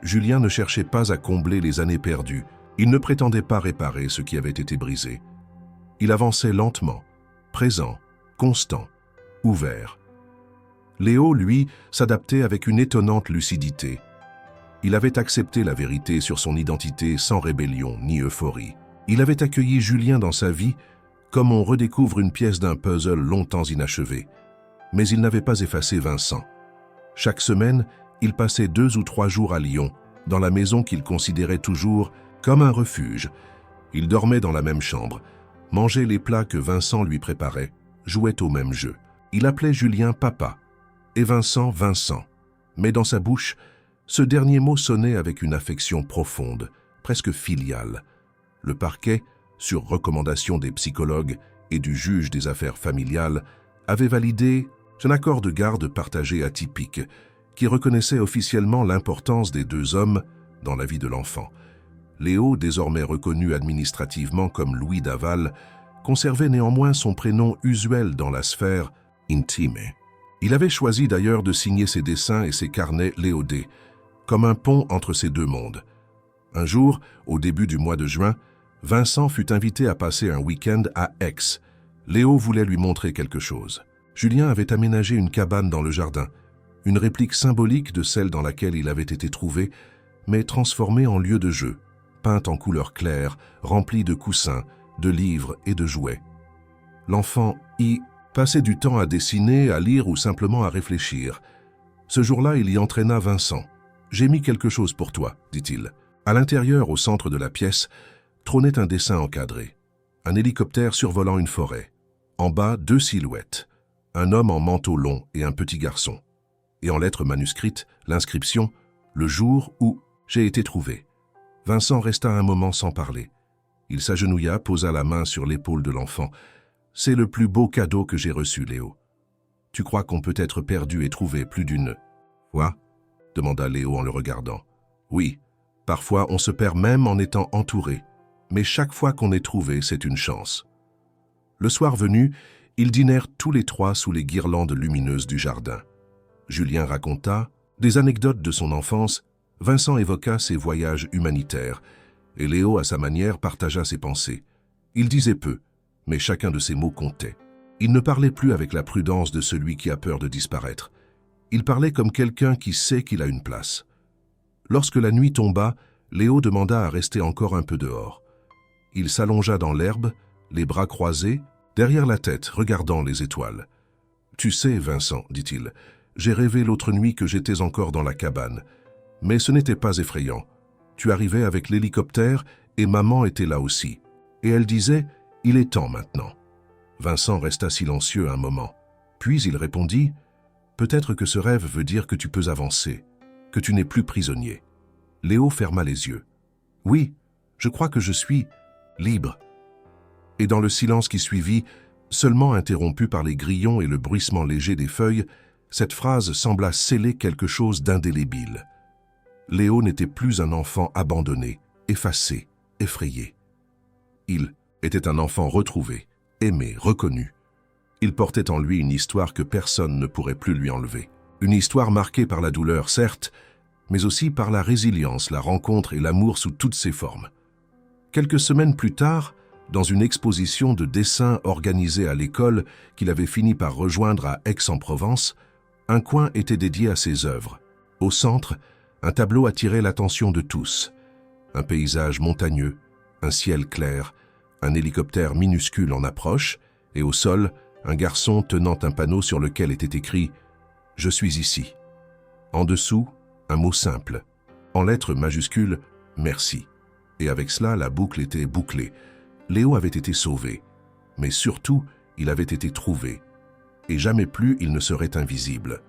Julien ne cherchait pas à combler les années perdues. Il ne prétendait pas réparer ce qui avait été brisé. Il avançait lentement, présent, constant, ouvert. Léo, lui, s'adaptait avec une étonnante lucidité. Il avait accepté la vérité sur son identité sans rébellion ni euphorie. Il avait accueilli Julien dans sa vie comme on redécouvre une pièce d'un puzzle longtemps inachevé. Mais il n'avait pas effacé Vincent. Chaque semaine, il passait 2 ou 3 jours à Lyon, dans la maison qu'il considérait toujours comme un refuge. Il dormait dans la même chambre, mangeait les plats que Vincent lui préparait, jouait au même jeu. Il appelait Julien papa et Vincent Vincent. Mais dans sa bouche, ce dernier mot sonnait avec une affection profonde, presque filiale. Le parquet, sur recommandation des psychologues et du juge des affaires familiales, avait validé un accord de garde partagé atypique qui reconnaissait officiellement l'importance des 2 hommes dans la vie de l'enfant. Léo, désormais reconnu administrativement comme Louis Daval, conservait néanmoins son prénom usuel dans la sphère intime. Il avait choisi d'ailleurs de signer ses dessins et ses carnets Léodé, comme un pont entre ces 2 mondes. Un jour, au début du mois de juin, Vincent fut invité à passer un week-end à Aix. Léo voulait lui montrer quelque chose. Julien avait aménagé une cabane dans le jardin, une réplique symbolique de celle dans laquelle il avait été trouvé, mais transformée en lieu de jeu, peinte en couleurs claires, remplie de coussins, de livres et de jouets. L'enfant y passait du temps à dessiner, à lire ou simplement à réfléchir. Ce jour-là, il y entraîna Vincent. « J'ai mis quelque chose pour toi », dit-il. À l'intérieur, au centre de la pièce, trônait un dessin encadré. Un hélicoptère survolant une forêt. En bas, 2 silhouettes. Un homme en manteau long et un petit garçon. Et en lettres manuscrites, l'inscription « Le jour où j'ai été trouvé ». Vincent resta un moment sans parler. Il s'agenouilla, posa la main sur l'épaule de l'enfant. « C'est le plus beau cadeau que j'ai reçu, Léo. Tu crois qu'on peut être perdu et trouvé plus d'une fois ?» demanda Léo en le regardant. « Oui, parfois on se perd même en étant entouré, mais chaque fois qu'on est trouvé, c'est une chance. » Le soir venu, ils dînèrent tous les 3 sous les guirlandes lumineuses du jardin. Julien raconta des anecdotes de son enfance, Vincent évoqua ses voyages humanitaires, et Léo, à sa manière, partagea ses pensées. Il disait peu, mais chacun de ses mots comptait. Il ne parlait plus avec la prudence de celui qui a peur de disparaître. Il parlait comme quelqu'un qui sait qu'il a une place. Lorsque la nuit tomba, Léo demanda à rester encore un peu dehors. Il s'allongea dans l'herbe, les bras croisés, derrière la tête, regardant les étoiles. « Tu sais, Vincent, dit-il, j'ai rêvé l'autre nuit que j'étais encore dans la cabane. Mais ce n'était pas effrayant. Tu arrivais avec l'hélicoptère et maman était là aussi. Et elle disait, « Il est temps maintenant. » Vincent resta silencieux un moment. Puis il répondit, « Peut-être que ce rêve veut dire que tu peux avancer, que tu n'es plus prisonnier. » Léo ferma les yeux. « Oui, je crois que je suis libre. » Et dans le silence qui suivit, seulement interrompu par les grillons et le bruissement léger des feuilles, cette phrase sembla sceller quelque chose d'indélébile. Léo n'était plus un enfant abandonné, effacé, effrayé. Il était un enfant retrouvé, aimé, reconnu. Il portait en lui une histoire que personne ne pourrait plus lui enlever. Une histoire marquée par la douleur, certes, mais aussi par la résilience, la rencontre et l'amour sous toutes ses formes. Quelques semaines plus tard, dans une exposition de dessins organisée à l'école qu'il avait fini par rejoindre à Aix-en-Provence, un coin était dédié à ses œuvres. Au centre, un tableau attirait l'attention de tous. Un paysage montagneux, un ciel clair, un hélicoptère minuscule en approche, et au sol, un garçon tenant un panneau sur lequel était écrit « Je suis ici ». En dessous, un mot simple, en lettres majuscules « Merci ». Et avec cela, la boucle était bouclée. Léo avait été sauvé, mais surtout, il avait été trouvé. Et jamais plus il ne serait invisible.